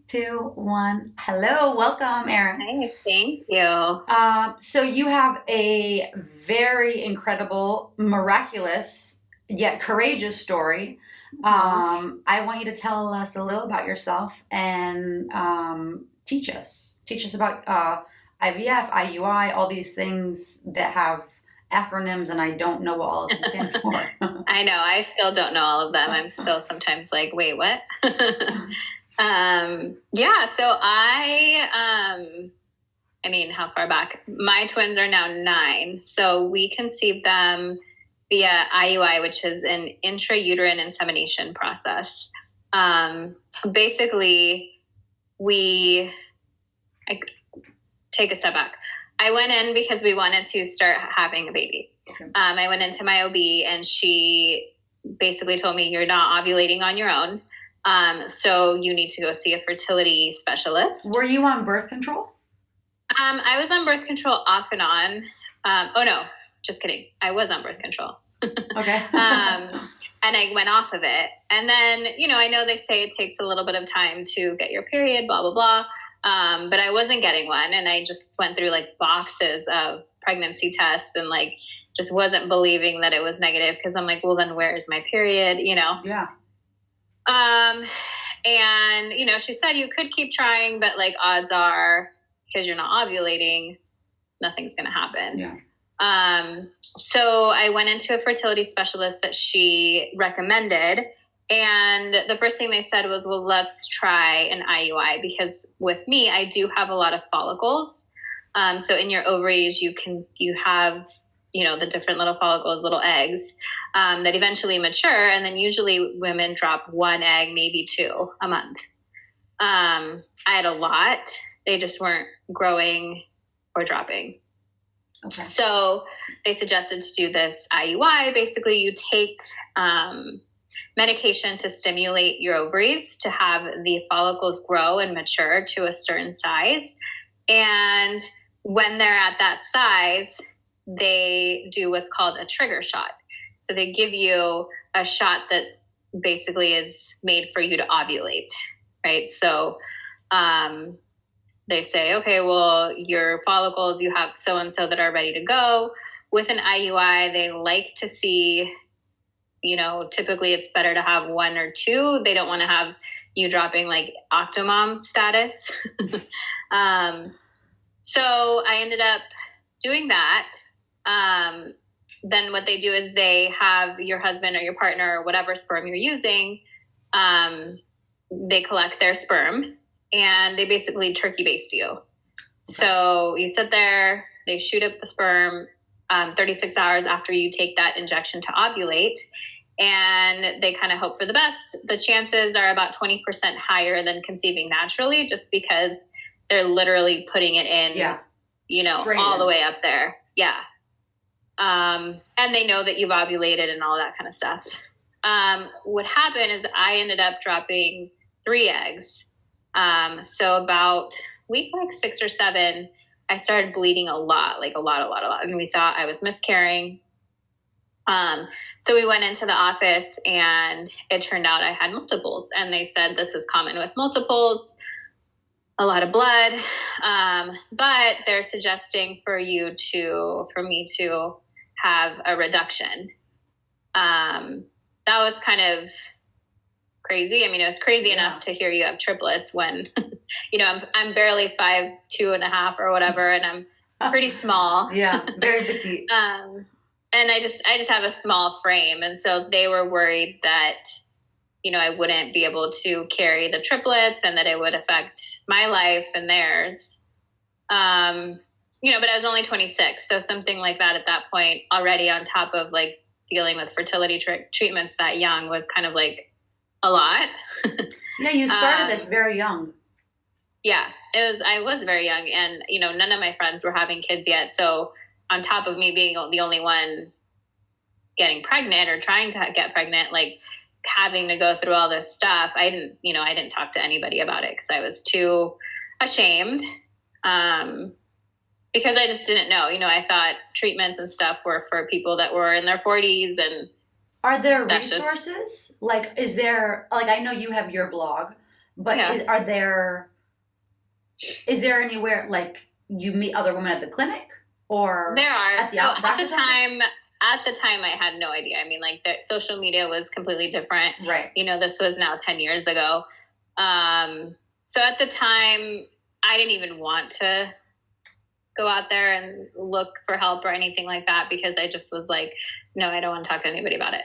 two, one. Hello, welcome, Erin. Hi, thank you. So you have a very incredible, miraculous, yet courageous story. Aw. I want you to tell us a little about yourself and teach us. Teach us about IVF, IUI, all these things that have acronyms, and I don't know what all of them stand for. I know, I still don't know all of them. I'm still sometimes like, wait, what? Yeah, so I mean, how far back? My twins are now 9. So we conceived them via IUI, which is an intrauterine insemination process. Basically, we, I take a step back. I went in because we wanted to start having a baby. Okay. I went into my OB and she basically told me, you're not ovulating on your own. So you need to go see a fertility specialist. Were you on birth control? I was on birth control off and on. Oh no, just kidding. I was on birth control. Okay. And I went off of it. And then, I know they say it takes a little bit of time to get your period, blah, blah, blah. But I wasn't getting one. And I just went through like boxes of pregnancy tests and like just wasn't believing that it was negative because I'm like, well, then where's my period, Yeah. And, she said you could keep trying, but like odds are because you're not ovulating, nothing's going to happen. Yeah. So I went into a fertility specialist that she recommended. And the first thing they said was, well, let's try an IUI because with me, I do have a lot of follicles. So in your ovaries, you have, the different little follicles, little eggs, that eventually mature. And then usually women drop 1 egg, maybe 2 a month. I had a lot. They just weren't growing or dropping. Okay. So they suggested to do this IUI. Basically, you take medication to stimulate your ovaries to have the follicles grow and mature to a certain size. And when they're at that size, they do what's called a trigger shot. So they give you a shot that basically is made for you to ovulate, right? So they say, okay, well, your follicles, you have so-and-so that are ready to go. With an IUI, they like to see, typically it's better to have 1 or 2. They don't want to have you dropping like octomom status. So I ended up doing that. Then what they do is they have your husband or your partner or whatever sperm you're using, they collect their sperm and they basically turkey baste you. Okay. So you sit there, they shoot up the sperm 36 hours after you take that injection to ovulate, and they kind of hope for the best. The chances are about 20% higher than conceiving naturally just because they're literally putting it in, Straight all in. the way up there. Yeah. And they know that you've ovulated and all that kind of stuff. What happened is I ended up dropping 3 eggs. So about week like 6 or 7, I started bleeding a lot. And we thought I was miscarrying. So we went into the office and it turned out I had multiples, and they said, this is common with multiples, a lot of blood. But they're suggesting for me to have a reduction. That was kind of crazy. I mean, it was crazy enough to hear you have triplets when, I'm barely 5'2.5" or whatever, and I'm pretty small. Yeah, very petite. And I just have a small frame, and so they were worried that, I wouldn't be able to carry the triplets and that it would affect my life and theirs. But I was only 26, so something like that at that point already on top of like dealing with fertility treatments that young was kind of like a lot. Yeah, you started this very young. Yeah, I was very young, and, none of my friends were having kids yet. So on top of me being the only one getting pregnant or trying to get pregnant, like having to go through all this stuff, I didn't talk to anybody about it because I was too ashamed. Because I just didn't know, I thought treatments and stuff were for people that were in their 40s. And are there resources? Like, is there, like, I know you have your blog. But Yeah. is there anywhere like you meet other women at the clinic or There are. at the So doctor's office? at the time, I had no idea. I mean, like, the social media was completely different. Right. This was now 10 years ago. So at the time, I didn't even want to go out there and look for help or anything like that, because I just was like, no, I don't want to talk to anybody about it.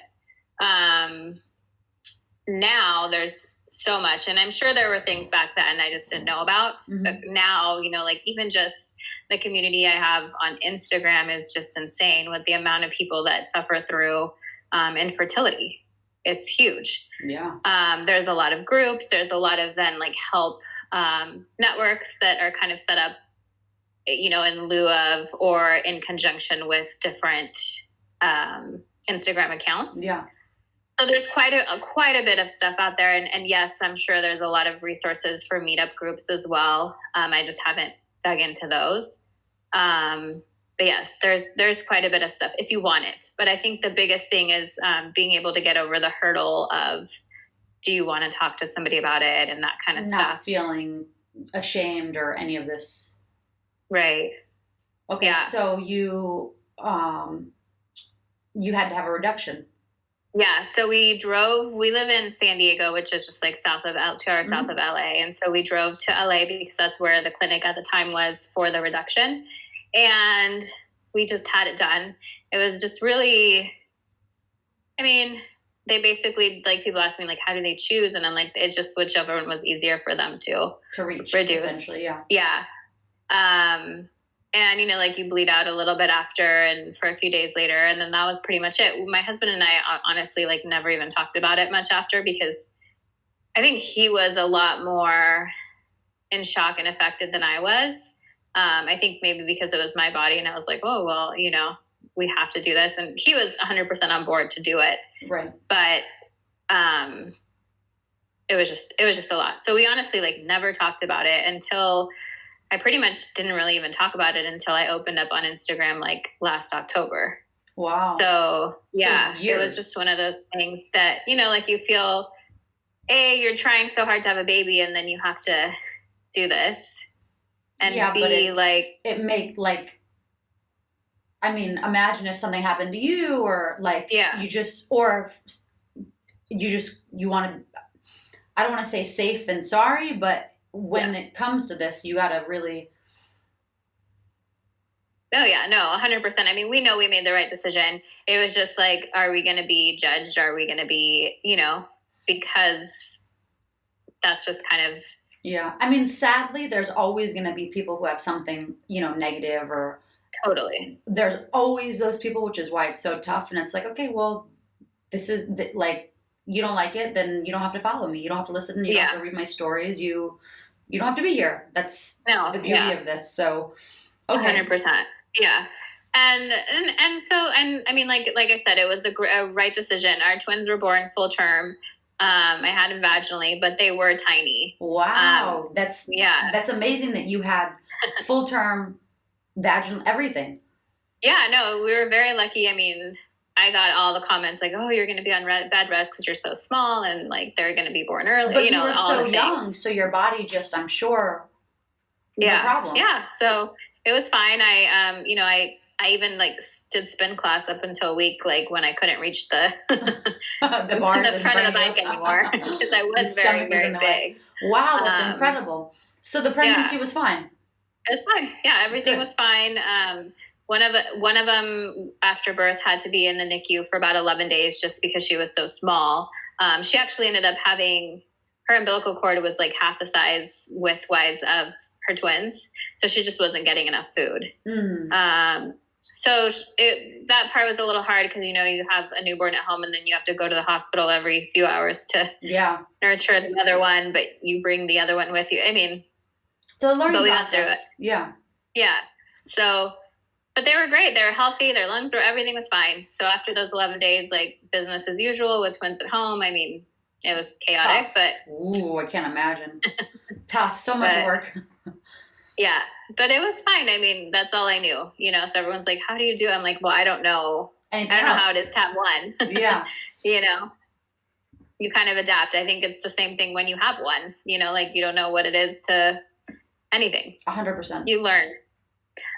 Now there's so much, and I'm sure there were things back then I just didn't know about. Mhm. But now, like, even just the community I have on Instagram is just insane with the amount of people that suffer through infertility. It's huge. Yeah. There's a lot of groups. There's a lot of then like help networks that are kind of set up, in lieu of or in conjunction with different Instagram accounts. Yeah. So there's quite a bit of stuff out there, and yes, I'm sure there's a lot of resources for meetup groups as well. I just haven't dug into those. But yes, there's quite a bit of stuff if you want it. But I think the biggest thing is being able to get over the hurdle of, do you want to talk to somebody about it, and that kind of stuff. Not feeling ashamed or any of this. Right. Okay. Yeah. So you had to have a reduction. Yeah, so we live in San Diego, which is just like south of LA. And so we drove to LA because that's where the clinic at the time was for the reduction. And we just had it done. It was just really, I mean, they basically, like, people ask me, like, how do they choose? And I'm like, it's just whichever one was easier for them to reach, reduce. Essentially, yeah. Yeah. And, like, you bleed out a little bit after and for a few days later. And then that was pretty much it. My husband and I honestly, like, never even talked about it much after, because I think he was a lot more in shock and affected than I was. I think maybe because it was my body, and I was like, oh, well, we have to do this. And he was 100% on board to do it. Right. But it was just a lot. So we honestly, like, never talked about it until I pretty much didn't really even talk about it until I opened up on Instagram, like, last October. Wow. So yeah, it was just one of those things that, like, you feel, you're trying so hard to have a baby, and then you have to do this. And yeah, B, like, imagine if something happened to you, or like, yeah, you want to, I don't want to say safe and sorry, but when it comes to this, you gotta really. Oh yeah, no, 100%. I mean, we know we made the right decision. It was just like, are we going to be judged? Are we going to be, because that's just kind of. Yeah. I mean, sadly, there's always going to be people who have something, negative, or. Totally. There's always those people, which is why it's so tough. And it's like, okay, well, this is like, you don't like it, then you don't have to follow me. You don't have to listen. You don't have to read my stories. You don't have to be here. That's the beauty of this. So, okay. 100%. Yeah. And so, and I mean, like I said, it was the right decision. Our twins were born full term. I had them vaginally, but they were tiny. Wow. That's amazing that you had full term vaginal everything. Yeah, no, we were very lucky. I mean, I got all the comments like, oh, you're going to be on bed rest because you're so small, and like, they're going to be born early. But you were all so young, so your body just, I'm sure, no problem. Yeah, so it was fine. I even like did spin class up until a week, like when I couldn't reach the the bars the front of the bike anymore, because I was very, very big. Wow, that's incredible. So the pregnancy was fine. It was fine. Yeah, everything was fine. One of them after birth had to be in the NICU for about 11 days just because she was so small. She actually ended up having, her umbilical cord was like half the size width-wise of her twins, so she just wasn't getting enough food. So that part was a little hard because, you have a newborn at home, and then you have to go to the hospital every few hours to nurture the other one, but you bring the other one with you. I mean, it's a learning but we process. got through it. Yeah. So, but they were great. They were healthy. Their lungs everything was fine. So after those 11 days, like, business as usual with twins at home. I mean, it was chaotic, but. Ooh, I can't imagine. Tough. So much work. Yeah, but it was fine. I mean, that's all I knew, so everyone's like, how do you do it? I'm like, well, I don't know. I don't know how it is to have one. Yeah. you kind of adapt. I think it's the same thing when you have one, like you don't know what it is to anything. 100%. You learn.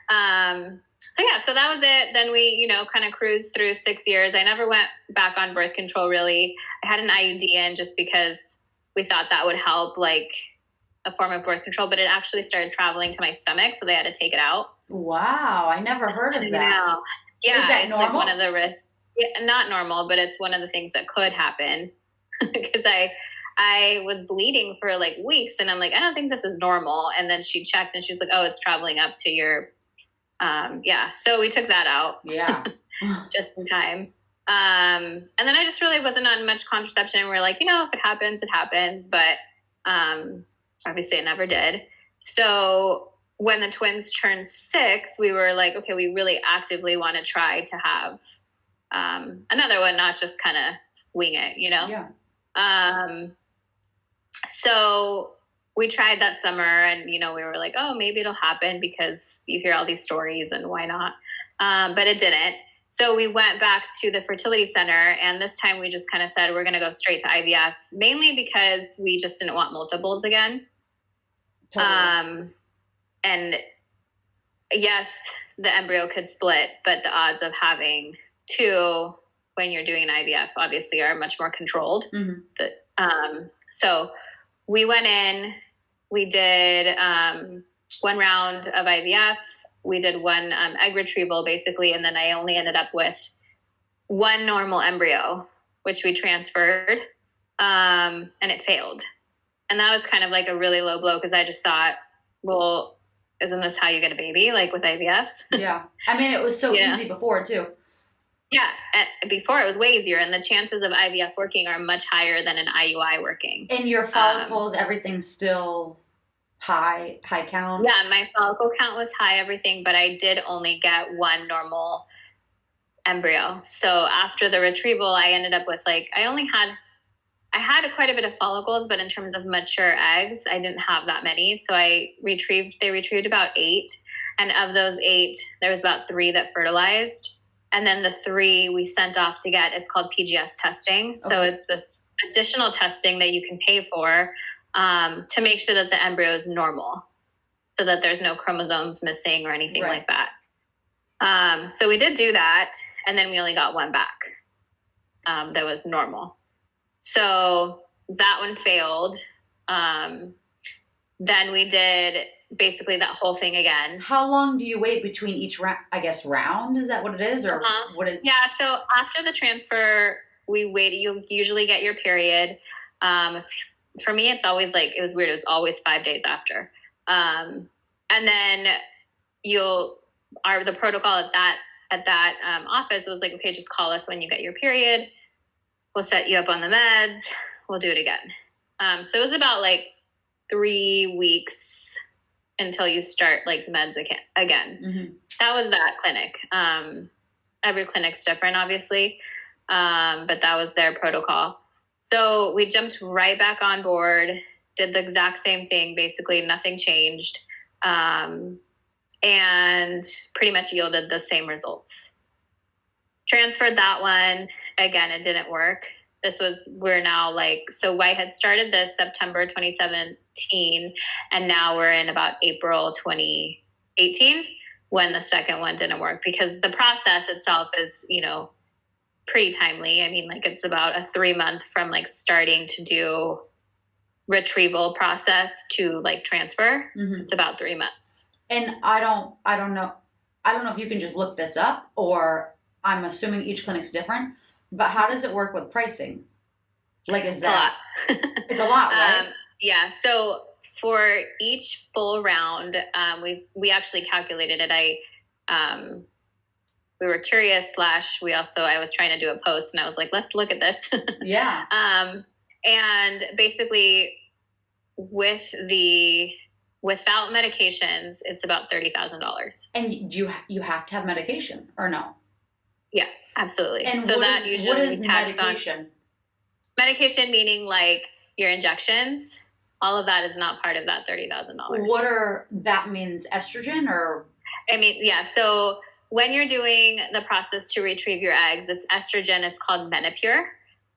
So that was it. Then we, kind of cruised through 6 years. I never went back on birth control really. I had an IUD in just because we thought that would help, like a form of birth control, but it actually started traveling to my stomach, so they had to take it out. Wow, I never heard of that. Yeah, is that it's normal? Like one of the risks. Yeah, not normal, but it's one of the things that could happen because I was bleeding for like weeks, and I'm like, I don't think this is normal. And then she checked, and she's like, oh, it's traveling up to your, So we took that out. Yeah, just in time. And then I just really wasn't on much contraception. And we're like, if it happens, it happens. But obviously it never did. So when the twins turned 6, we were like, okay, we really actively want to try to have another one, not just kind of wing it, Yeah. So we tried that summer, and, we were like, oh, maybe it'll happen because you hear all these stories and why not? But it didn't. So we went back to the fertility center, and this time we just kind of said, we're going to go straight to IVF, mainly because we just didn't want multiples again. Totally. And yes, the embryo could split, but the odds of having 2 when you're doing an IVF obviously are much more controlled. Mm-hmm. So we went in, we did 1 round of IVF. We did 1 egg retrieval basically. And then I only ended up with 1 normal embryo, which we transferred, and it failed. And that was kind of like a really low blow because I just thought, well, isn't this how you get a baby? Like with IVFs? Yeah. I mean, it was so easy before too. Yeah. And before it was way easier. And the chances of IVF working are much higher than an IUI working. And your follicles, everything's still high count? Yeah, my follicle count was high, everything, but I did only get 1 normal embryo. So after the retrieval, I ended up with I had quite a bit of follicles, but in terms of mature eggs, I didn't have that many. So they retrieved about 8. And of those 8, there was about 3 that fertilized. And then the 3 we sent off to get, it's called PGS testing. Okay. So it's this additional testing that you can pay for to make sure that the embryo is normal, so that there's no chromosomes missing or anything like that. So we did do that, and then we only got 1 back that was normal. So that one failed. Then we did basically that whole thing again. How long do you wait between each round? I guess round, is that what it is? Or what is? Yeah, so after the transfer, we wait. You usually get your period. For me, it's always it was weird. It was always 5 days after. And then the protocol at that office was like, okay, just call us when you get your period. We'll set you up on the meds. We'll do it again. So it was about 3 weeks until you start meds again. Mm-hmm. That was that clinic. Every clinic's different, obviously. But that was their protocol. So we jumped right back on board, did the exact same thing. Basically, nothing changed. And pretty much yielded the same results. Transferred that one. Again, it didn't work. We're now so I had started this September 2017, and now we're in about April 2018 when the second one didn't work, because the process itself is, pretty timely. I mean, it's about a 3-month from starting to do retrieval process to transfer. Mm-hmm. It's about 3 months. And I don't know if you can just look this up, or I'm assuming each clinic's different, but how does it work with pricing? Is that a lot? It's a lot, right? Yeah. So for each full round, we actually calculated it. We were curious / I was trying to do a post, and I was like, let's look at this. Yeah. And basically without medications, it's about $30,000. And do you have to have medication or no? Yeah, absolutely. And so what is medication? Medication meaning your injections. All of that is not part of that $30,000. That means estrogen or? I mean, yeah. So when you're doing the process to retrieve your eggs, it's estrogen. It's called Menopur.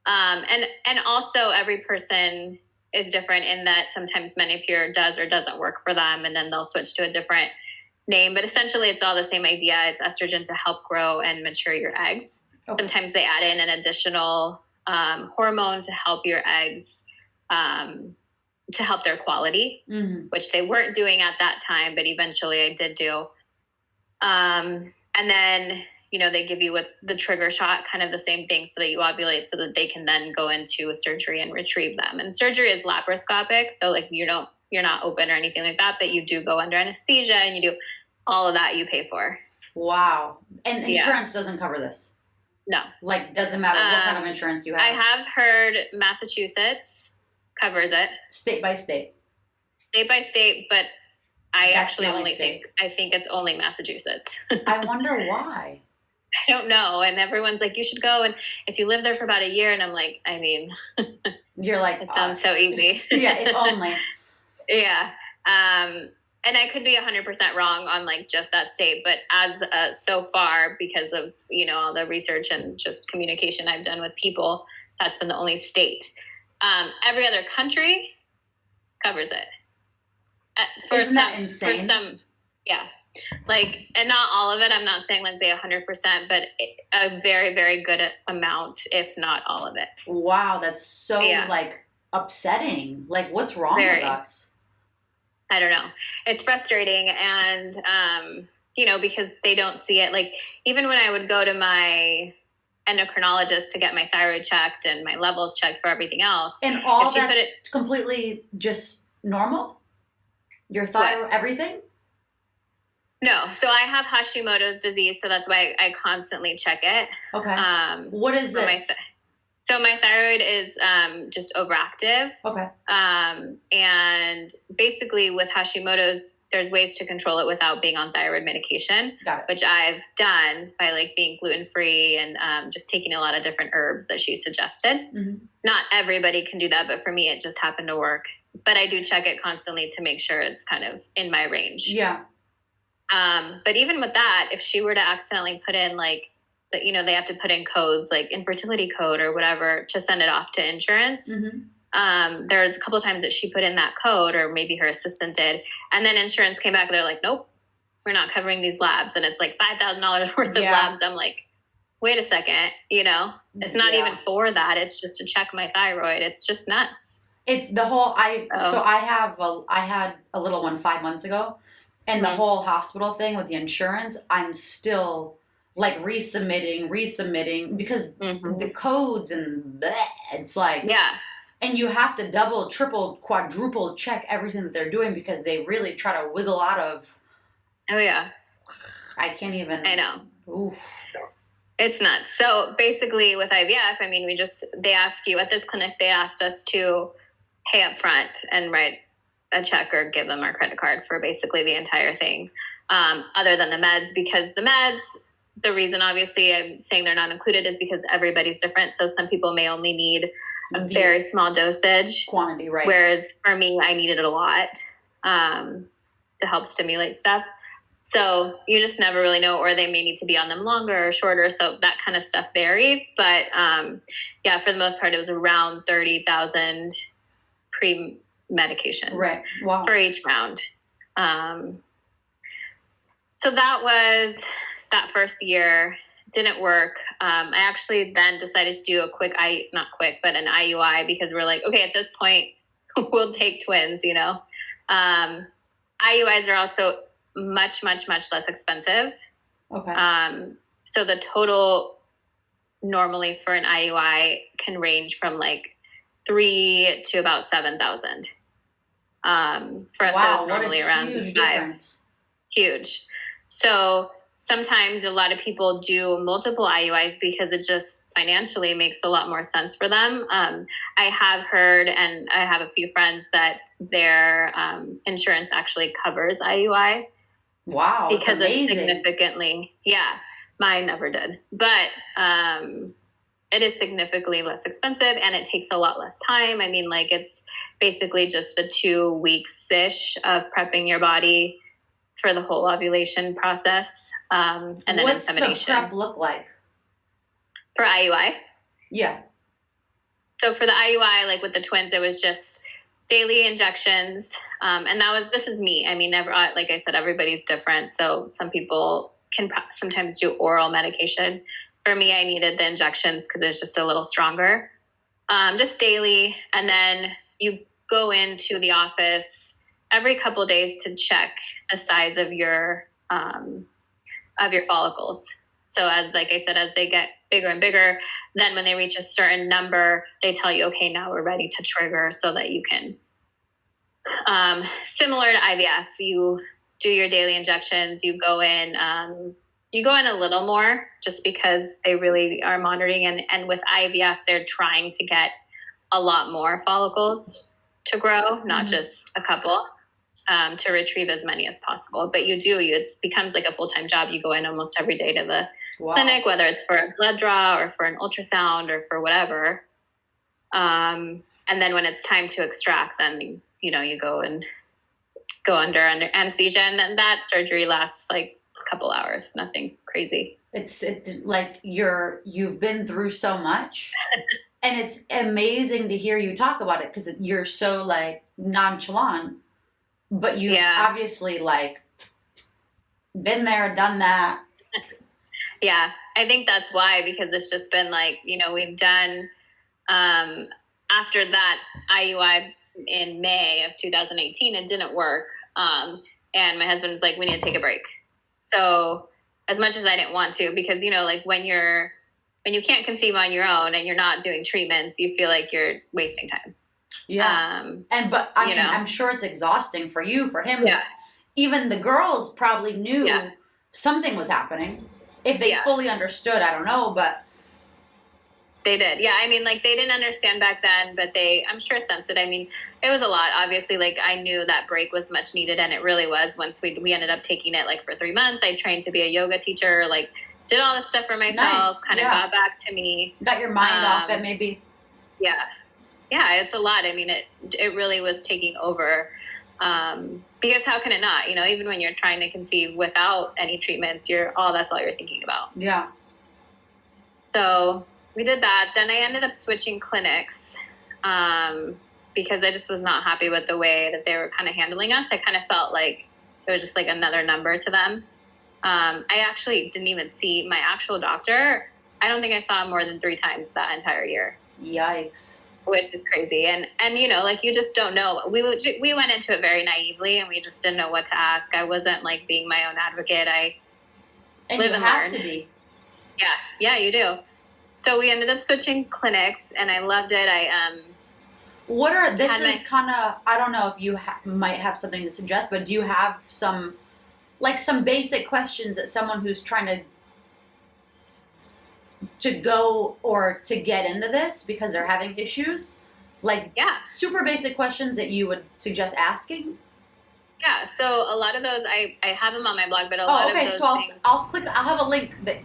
And also every person is different in that sometimes Menopur does or doesn't work for them, and then they'll switch to a different name. But essentially, it's all the same idea. It's estrogen to help grow and mature your eggs. Okay. Sometimes they add in an additional hormone to help your eggs, to help their quality, which they weren't doing at that time, but eventually I did do. And then, they give you with the trigger shot, kind of the same thing, so that you ovulate, so that they can then go into a surgery and retrieve them. And surgery is laparoscopic, so like you're not open or anything like that, but you do go under anesthesia and you do all of that you pay for. Wow. And insurance doesn't cover this? No. Like, doesn't matter what kind of insurance you have? I have heard Massachusetts covers it. State by state? State by state, but I actually I think it's only Massachusetts. I wonder why. I don't know. And everyone's like, you should go. And if you live there for about a year, and I'm like, I mean, you're like, it sounds so easy. Yeah, if only. Yeah. And I could be 100% wrong on like just that state, but as so far, because of, all the research and just communication I've done with people, that's been the only state. Every other country covers it. Isn't that insane? For some, yeah. Like, and not all of it. I'm not saying like they 100%, but a very, very good amount, if not all of it. Wow, that's so like upsetting. Like, what's wrong with us? I don't know. It's frustrating, and because they don't see it. Like, even when I would go to my endocrinologist to get my thyroid checked and my levels checked for everything else, and all that's completely just normal. Your thyroid, everything. No, so I have Hashimoto's disease, so that's why I constantly check it. Okay. What is this? So my thyroid is just overactive. Okay. And basically with Hashimoto's, there's ways to control it without being on thyroid medication. Got it. Which I've done by like being gluten-free and just taking a lot of different herbs that she suggested. Mm-hmm. Not everybody can do that, but for me, it just happened to work. But I do check it constantly to make sure it's kind of in my range. Yeah. But even with that, if she were to accidentally put in like, that, they have to put in codes like infertility code or whatever to send it off to insurance. Mm-hmm. There was a couple of times that she put in that code, or maybe her assistant did, and then insurance came back and they're like, nope, we're not covering these labs. And it's like $5,000 worth of labs. I'm like, wait a second, it's not even for that. It's just to check my thyroid. It's just nuts. It's the whole, so I had a little one 5 months ago, and the whole hospital thing with the insurance, I'm still like resubmitting because the codes and it's like, and you have to double, triple, quadruple check everything that they're doing because they really try to wiggle out of. Oh yeah. I can't even. I know. Oof. It's nuts. So basically with IVF, I mean, they ask you at this clinic, they asked us to pay up front and write a check or give them our credit card for basically the entire thing. Other than the meds, because the meds, the reason obviously I'm saying they're not included is because everybody's different. So some people may only need a very small dosage quantity, right? Whereas for me, I needed a lot to help stimulate stuff. So you just never really know, or they may need to be on them longer or shorter. So that kind of stuff varies. But for the most part, it was around 30,000 pre-medications for each round. So that was that first year. Didn't work. I actually then decided to do an IUI because we're like, okay, at this point, we'll take twins, IUIs are also much, much, much less expensive. Okay. So the total normally for an IUI can range from like 3 to about 7,000. For us, it was normally around 5. Difference. Huge. So sometimes a lot of people do multiple IUIs because it just financially makes a lot more sense for them. I have heard, and I have a few friends that their insurance actually covers IUI. Wow, because it's significantly, mine never did. But it is significantly less expensive, and it takes a lot less time. I mean, like, it's basically just the 2 weeks-ish of prepping your body for the whole ovulation process, and then what's insemination. What's the prep look like? For IUI? Yeah. So for the IUI, like with the twins, it was just daily injections. And this is me. I mean, like I said, everybody's different. So some people can sometimes do oral medication. For me, I needed the injections because it's just a little stronger. Just daily. And then you go into the office every couple of days to check the size of your follicles. So as, like I said, as they get bigger and bigger, then when they reach a certain number, they tell you, okay, now we're ready to trigger so that you can, similar to IVF, you do your daily injections, you go in a little more just because they really are monitoring. And with IVF, they're trying to get a lot more follicles to grow, not just a couple. To retrieve as many as possible. But it becomes like a full-time job. You go in almost every day to the clinic, whether it's for a blood draw or for an ultrasound or for whatever. And then when it's time to extract, then, you go under anesthesia, and then that surgery lasts like a couple hours, nothing crazy. It's like you've been through so much. And it's amazing to hear you talk about it because you're so like nonchalant. But you've obviously like been there, done that. Yeah, I think that's why, because it's just been like, we've done, after that IUI in May of 2018, it didn't work. And my husband was like, we need to take a break. So as much as I didn't want to, because, like when you can't conceive on your own and you're not doing treatments, you feel like you're wasting time. Yeah. But I mean, I'm sure it's exhausting for you, for him. Yeah. Even the girls probably knew something was happening. If they fully understood, I don't know, but they did. Yeah. I mean, like they didn't understand back then, but I'm sure sensed it. I mean, it was a lot. Obviously, like I knew that break was much needed, and it really was. Once we ended up taking it like for 3 months, I trained to be a yoga teacher, like did all this stuff for myself, kind of got back to me. Got your mind off it maybe. Yeah. Yeah, it's a lot. I mean, it really was taking over, because how can it not? Even when you're trying to conceive without any treatments, that's all you're thinking about. Yeah. So we did that. Then I ended up switching clinics, because I just was not happy with the way that they were kind of handling us. I kind of felt like it was just like another number to them. I actually didn't even see my actual doctor. I don't think I saw him more than 3 times that entire year. Yikes. Which is crazy. And like you just don't know. We went into it very naively, and we just didn't know what to ask. I wasn't like being my own advocate. And live and learn. To be. Yeah, you do. So we ended up switching clinics, and I loved it. This is kind of, I don't know if you might have something to suggest, but do you have some basic questions that someone who's trying to go or to get into this because they're having issues, super basic questions that you would suggest asking? Yeah, so a lot of those I have them on my blog, but a lot of those things, I'll have a link that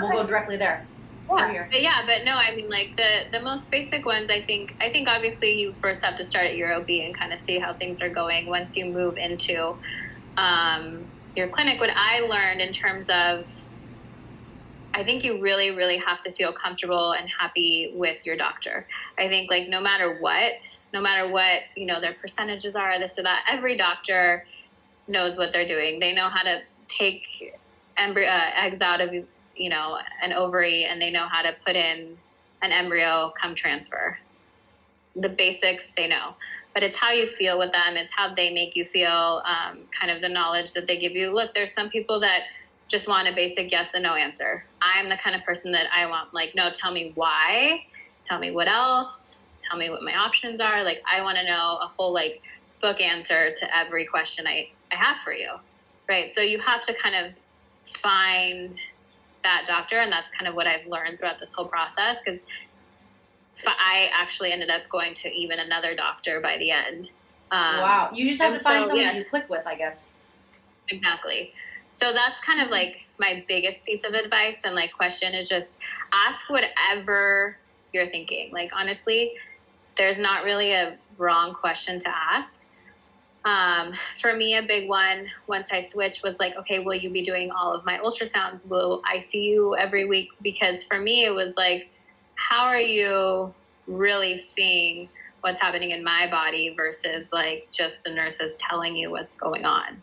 we'll go directly there. Yeah. But no, I mean, like the most basic ones, I think obviously you first have to start at your OB and kind of see how things are going once you move into your clinic. What I learned in terms of, I think you really, really have to feel comfortable and happy with your doctor. I think like no matter what, their percentages are, this or that, every doctor knows what they're doing. They know how to take eggs out of, an ovary, and they know how to put in an embryo come transfer. The basics they know. But it's how you feel with them. It's how they make you feel, kind of the knowledge that they give you. Look, there's some people that just want a basic yes and no answer. I'm the kind of person that I want, like, no, tell me why, tell me what else, tell me what my options are. Like, I want to know a whole, like, book answer to every question I have for you, right? So you have to kind of find that doctor, and that's kind of what I've learned throughout this whole process, because I actually ended up going to even another doctor by the end. Wow. You just have to find someone that you click with, I guess. Exactly. So that's kind of like my biggest piece of advice and like question is just ask whatever you're thinking. Like, honestly, there's not really a wrong question to ask. For me, a big one once I switched was like, okay, will you be doing all of my ultrasounds? Will I see you every week? Because for me, it was like, how are you really seeing what's happening in my body versus like just the nurses telling you what's going on,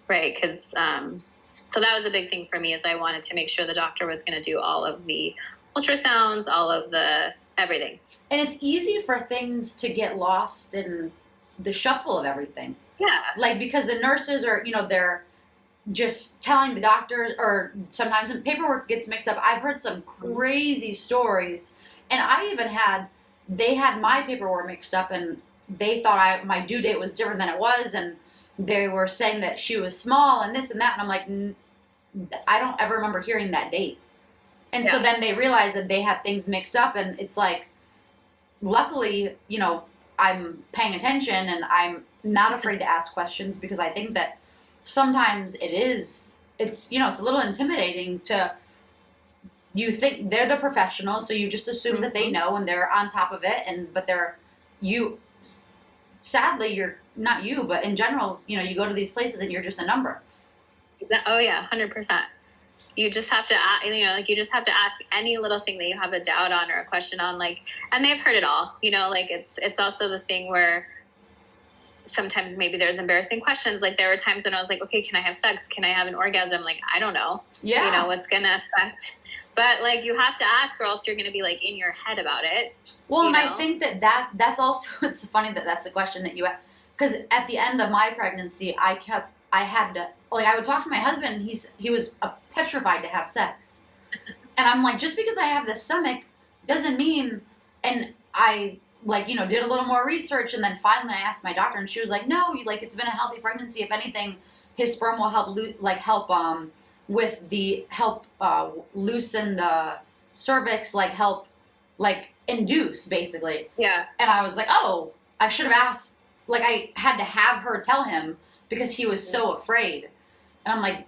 right? Because so that was a big thing for me, is I wanted to make sure the doctor was going to do all of the ultrasounds, all of the everything. And it's easy for things to get lost in the shuffle of everything. Yeah. Like, because the nurses are, they're just telling the doctor, or sometimes the paperwork gets mixed up. I've heard some crazy stories. And they had my paperwork mixed up, and they thought my due date was different than it was. And they were saying that she was small and this and that. And I'm like, I don't ever remember hearing that date. And so then they realized that they had things mixed up, and it's like, luckily, I'm paying attention, and I'm not afraid to ask questions, because I think that sometimes it's a little intimidating you think they're the professionals, so you just assume that they know and they're on top of it, but sadly, you're not you, but in general, you go to these places and you're just a number. Oh yeah, 100%. You just have to, you just have to ask any little thing that you have a doubt on or a question on, and they've heard it all, it's also the thing where sometimes maybe there's embarrassing questions. Like, there were times when I was like, okay, can I have sex? Can I have an orgasm? Like, I don't know. Yeah. What's going to affect. But, you have to ask, or else you're going to be, in your head about it. Well, and I think that's also, it's funny that that's a question that you ask. Because at the end of my pregnancy, I would talk to my husband, and he was petrified to have sex. And I'm like, just because I have this stomach doesn't mean, and I, did a little more research, and then finally I asked my doctor, and she was like, no, it's been a healthy pregnancy. If anything, his sperm will help loosen the cervix, help, induce, basically. Yeah. And I was like, oh, I should have asked, I had to have her tell him, because he was so afraid. And I'm like,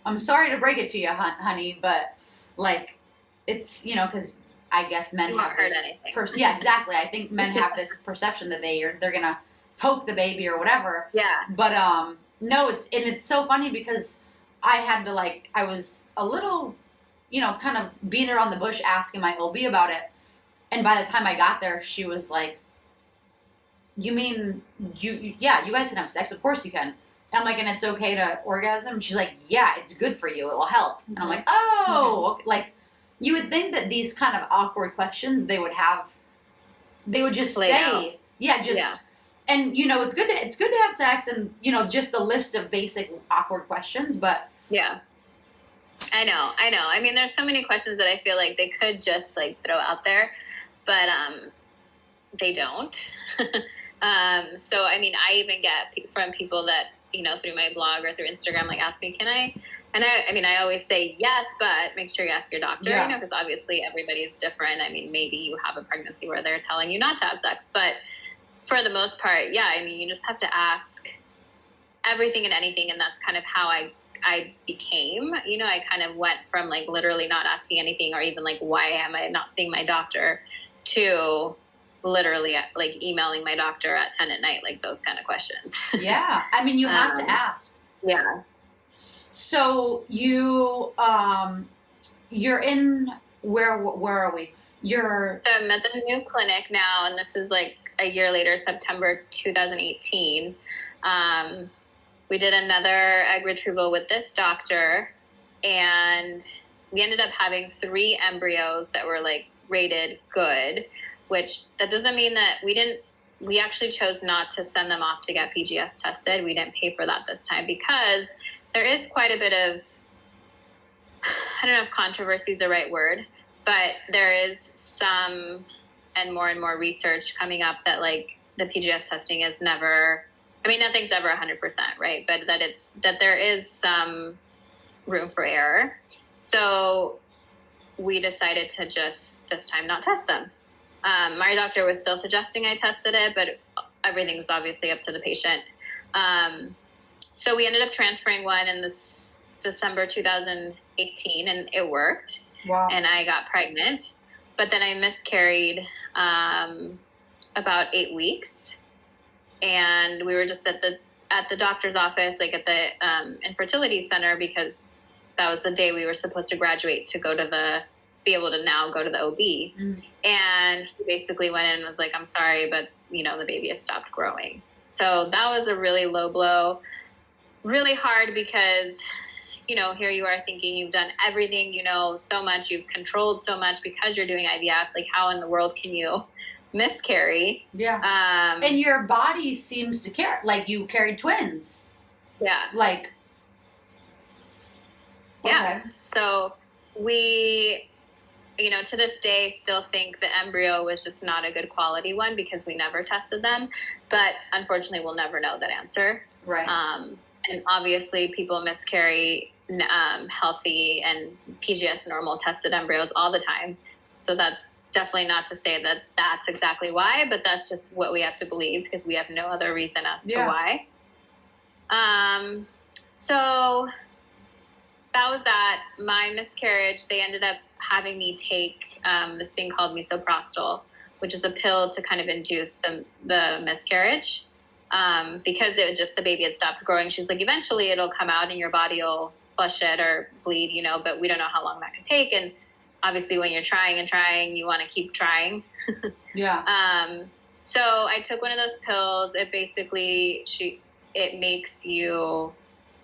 I'm sorry to break it to you, honey, but, it's, because I guess men have this anything. Yeah, exactly. I think men have this perception that they're gonna poke the baby or whatever. Yeah. But no, it's so funny, because I had to I was a little, kind of beating around the bush asking my OB about it. And by the time I got there, she was like, you mean you guys can have sex? Of course you can. And I'm like, and it's okay to orgasm? And she's like, yeah, it's good for you. It will help. And I'm like, oh, you would think that these kind of awkward questions they would just Laid say, out. And it's good to have sex, and just the list of basic awkward questions, but yeah, I know. I mean, there's so many questions that I feel like they could just throw out there, but they don't. So I mean, I even get from people that through my blog or through Instagram ask me, can I? And I always say yes, but make sure you ask your doctor, because obviously everybody's different. I mean, maybe you have a pregnancy where they're telling you not to have sex, but for the most part, you just have to ask everything and anything. And that's kind of how I became, I kind of went from literally not asking anything, or even why am I not seeing my doctor, to literally emailing my doctor at 10 at night, those kind of questions. Yeah. I mean, you have to ask. Yeah. So you're in, where are we? So I'm at the new clinic now, and this is a year later, September 2018. We did another egg retrieval with this doctor, and we ended up having 3 embryos that were rated good, which that doesn't mean that we actually chose not to send them off to get PGS tested. We didn't pay for that this time, because there is quite a bit of, I don't know if controversy is the right word, but there is some and more research coming up that the PGS testing is never, nothing's ever 100%, right? But that there is some room for error. So we decided to just this time not test them. My doctor was still suggesting I tested it, but everything's obviously up to the patient. So we ended up transferring one in this December 2018, and it worked. Wow. And I got pregnant, but then I miscarried about 8 weeks, and we were just at the doctor's office, at the infertility center, because that was the day we were supposed to graduate to go to the be able to now go to the OB. Mm. And he basically went in and was like, I'm sorry, but, you know, the baby has stopped growing. So that was a really low blow, really hard because, you know, here you are thinking you've done everything, you know, so much, you've controlled so much because you're doing IVF. Like, how in the world can you miscarry? Yeah. And your body seems to care. Like, you carried twins. Yeah. Like, yeah. Okay. So we, you know, to this day, still think the embryo was just not a good quality one because we never tested them. But unfortunately, we'll never know that answer. Right. And obviously, people miscarry healthy and PGS normal tested embryos all the time. So that's definitely not to say that that's exactly why, but that's just what we have to believe because we have no other reason as to why. So that was that. My miscarriage, they ended up having me take this thing called misoprostol, which is a pill to kind of induce the miscarriage. Because it was just the baby had stopped growing. She's like, eventually it'll come out and your body will flush it or bleed, you know, but we don't know how long that could take. And obviously when you're trying and trying, you want to keep trying. Yeah. So I took one of those pills. It basically, it makes you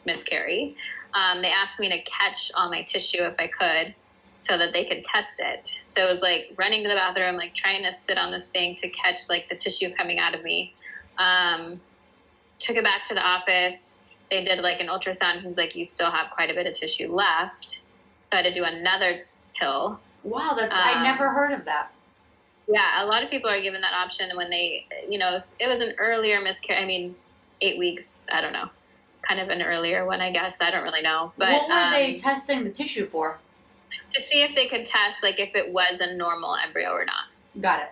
miscarry. They asked me to catch all my tissue if I could so that they could test it. So it was like running to the bathroom, like trying to sit on this thing to catch like the tissue coming out of me. Took it back to the office. They did like an ultrasound. He's like, you still have quite a bit of tissue left. So I had to do another pill. Wow, that's I never heard of that. Yeah, a lot of people are given that option when they, you know, it was an earlier miscarriage. I mean, 8 weeks. I don't know, kind of an earlier one, I guess. I don't really know. But what were they testing the tissue for? To see if they could test like if it was a normal embryo or not. Got it.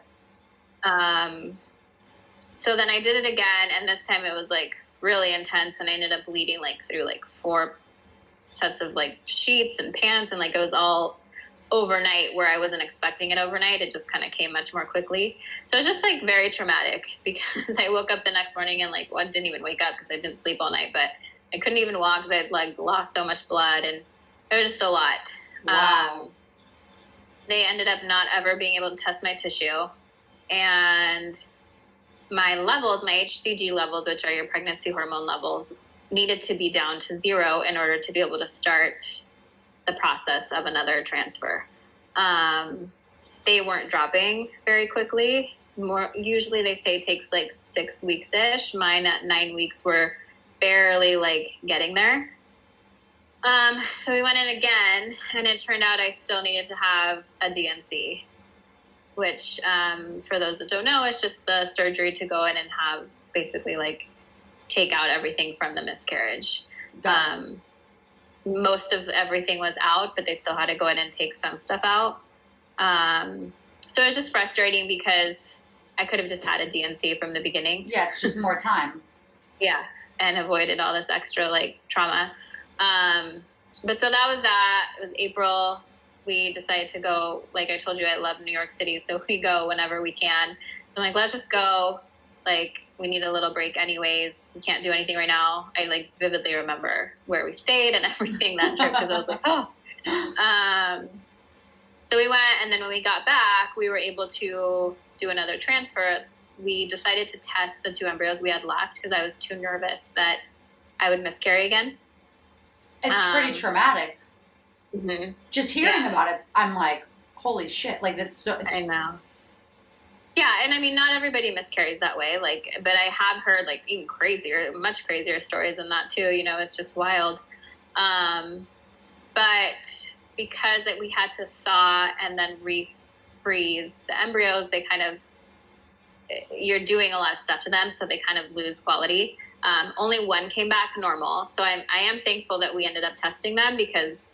So then I did it again, and this time it was like really intense, and I ended up bleeding like through like 4 sets of like sheets and pants, and like it was all overnight where I wasn't expecting it overnight. It just kind of came much more quickly. So it was just like very traumatic because I woke up the next morning and like didn't even wake up because I didn't sleep all night, but I couldn't even walk because I'd like lost so much blood, and it was just a lot. Wow. They ended up not ever being able to test my tissue, and my levels, my HCG levels, which are your pregnancy hormone levels, needed to be down to 0 in order to be able to start the process of another transfer. They weren't dropping very quickly. Usually they say it takes like 6 weeks-ish. Mine at 9 weeks were barely like getting there. So we went in again, and it turned out I still needed to have a DNC, which for those that don't know, it's just the surgery to go in and have basically like take out everything from the miscarriage. Most of everything was out, but they still had to go in and take some stuff out. So it was just frustrating because I could have just had a DNC from the beginning. Yeah, it's just more time. Yeah, and avoided all this extra like trauma. But so that was that. It was April. We decided to go. Like I told you, I love New York City, so we go whenever we can. I'm like, let's just go. Like, we need a little break anyways. We can't do anything right now. I like vividly remember where we stayed and everything that trip because I was like, oh. So we went, and then when we got back, we were able to do another transfer. We decided to test the 2 embryos we had left because I was too nervous that I would miscarry again. It's pretty traumatic. Mm-hmm. Just hearing about it, I'm like, holy shit! Like that's so. I know. Yeah, and I mean, not everybody miscarries that way. Like, but I have heard like even crazier, much crazier stories than that too. You know, it's just wild. But because we had to thaw and then refreeze the embryos, they kind of you're doing a lot of stuff to them, so they kind of lose quality. Only one came back normal, so I am thankful that we ended up testing them because,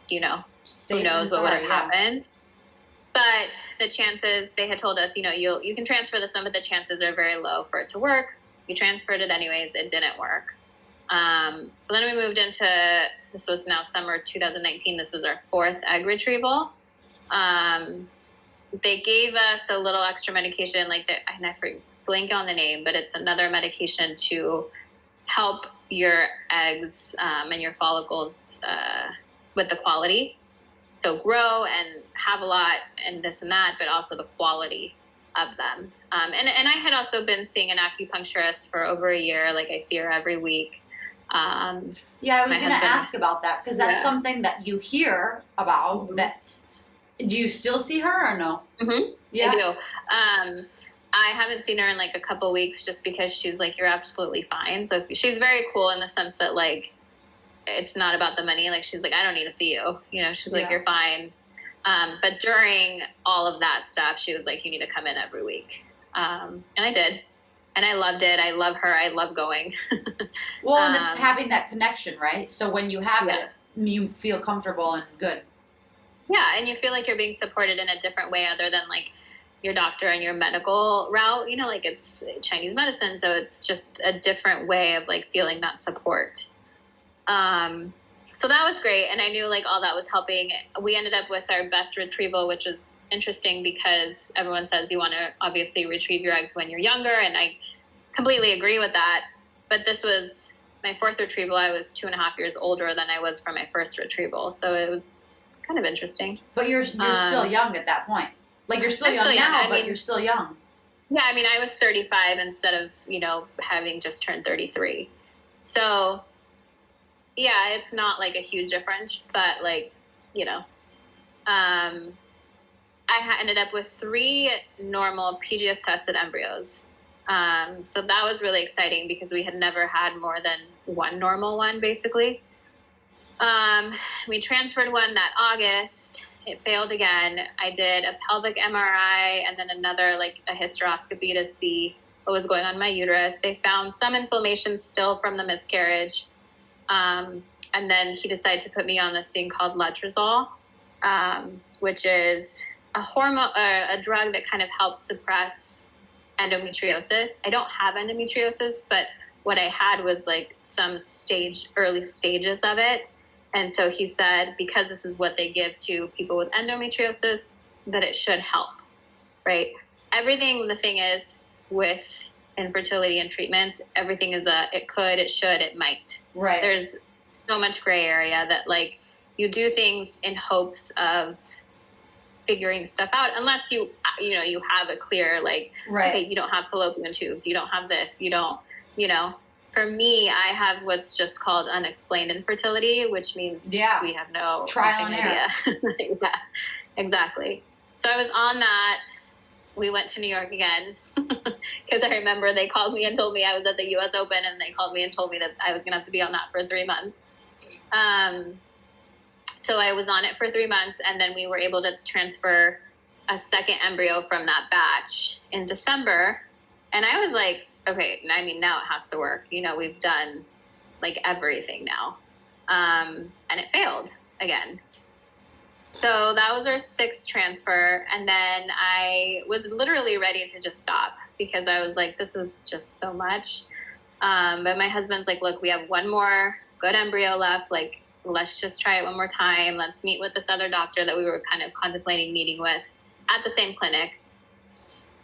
you know, who knows what would have happened. But the chances, they had told us, you know, you can transfer this one, but the chances are very low for it to work. We transferred it anyways. It didn't work. So then we moved into, this was now summer 2019. This was our 4th egg retrieval. They gave us a little extra medication, like that, and I blank on the name, but it's another medication to help your eggs and your follicles with the quality. so grow and have a lot and this and that, but also the quality of them. And I had also been seeing an acupuncturist for over a year. Like I see her every week. Yeah, I was going to ask about that because that's something that you hear about. That do you still see her or no? Mm-hmm. Yeah, I do. I haven't seen her in like a couple weeks just because she's like, you're absolutely fine. So she's very cool in the sense that like, it's not about the money. Like she's like, I don't need to see you. You know, she's like, you're fine. But during all of that stuff, she was like, you need to come in every week. And I did. And I loved it. I love her. I love going. Well, and it's having that connection, right? So when you have it, you feel comfortable and good. Yeah, and you feel like you're being supported in a different way other than like your doctor and your medical route. You know, like it's Chinese medicine, so it's just a different way of like feeling that support. So that was great, and I knew like all that was helping. We ended up with our best retrieval, which is interesting because everyone says you want to obviously retrieve your eggs when you're younger, and I completely agree with that. But this was my fourth retrieval. I was 2.5 years older than I was for my first retrieval, so it was kind of interesting. But you're still young at that point. Like you're still young now, but you're still young. Yeah, I mean, I was 35 instead of, you know, having just turned 33. So, yeah, it's not like a huge difference, but like, you know, I ended up with 3 normal PGS tested embryos. So that was really exciting because we had never had more than one normal one, basically. We transferred one that August. It failed again. I did a pelvic MRI and then another, like a hysteroscopy to see what was going on in my uterus. They found some inflammation still from the miscarriage. And then he decided to put me on this thing called letrozole, which is a hormone, a drug that kind of helps suppress endometriosis. I don't have endometriosis, but what I had was like some early stages of it. And so he said, because this is what they give to people with endometriosis, that it should help, right? Everything, the thing is, with infertility and treatments, everything is it could, it should, it might. Right. There's so much gray area that, like, you do things in hopes of figuring stuff out, unless you have a clear, like, okay, you don't have fallopian tubes, you don't have this, you don't, you know. For me, I have what's just called unexplained infertility, which means we have no trial and error. Yeah, exactly. So I was on that. We went to New York again because I remember they called me and told me I was at the U.S. Open, and they called me and told me that I was going to have to be on that for 3 months. So I was on it for 3 months, and then we were able to transfer a second embryo from that batch in December. And I was like, okay, I mean, now it has to work. You know, we've done like everything now. And it failed again. So that was our 6th transfer. And then I was literally ready to just stop because I was like, this is just so much. But my husband's like, look, we have one more good embryo left. Like, let's just try it one more time. Let's meet with this other doctor that we were kind of contemplating meeting with at the same clinic.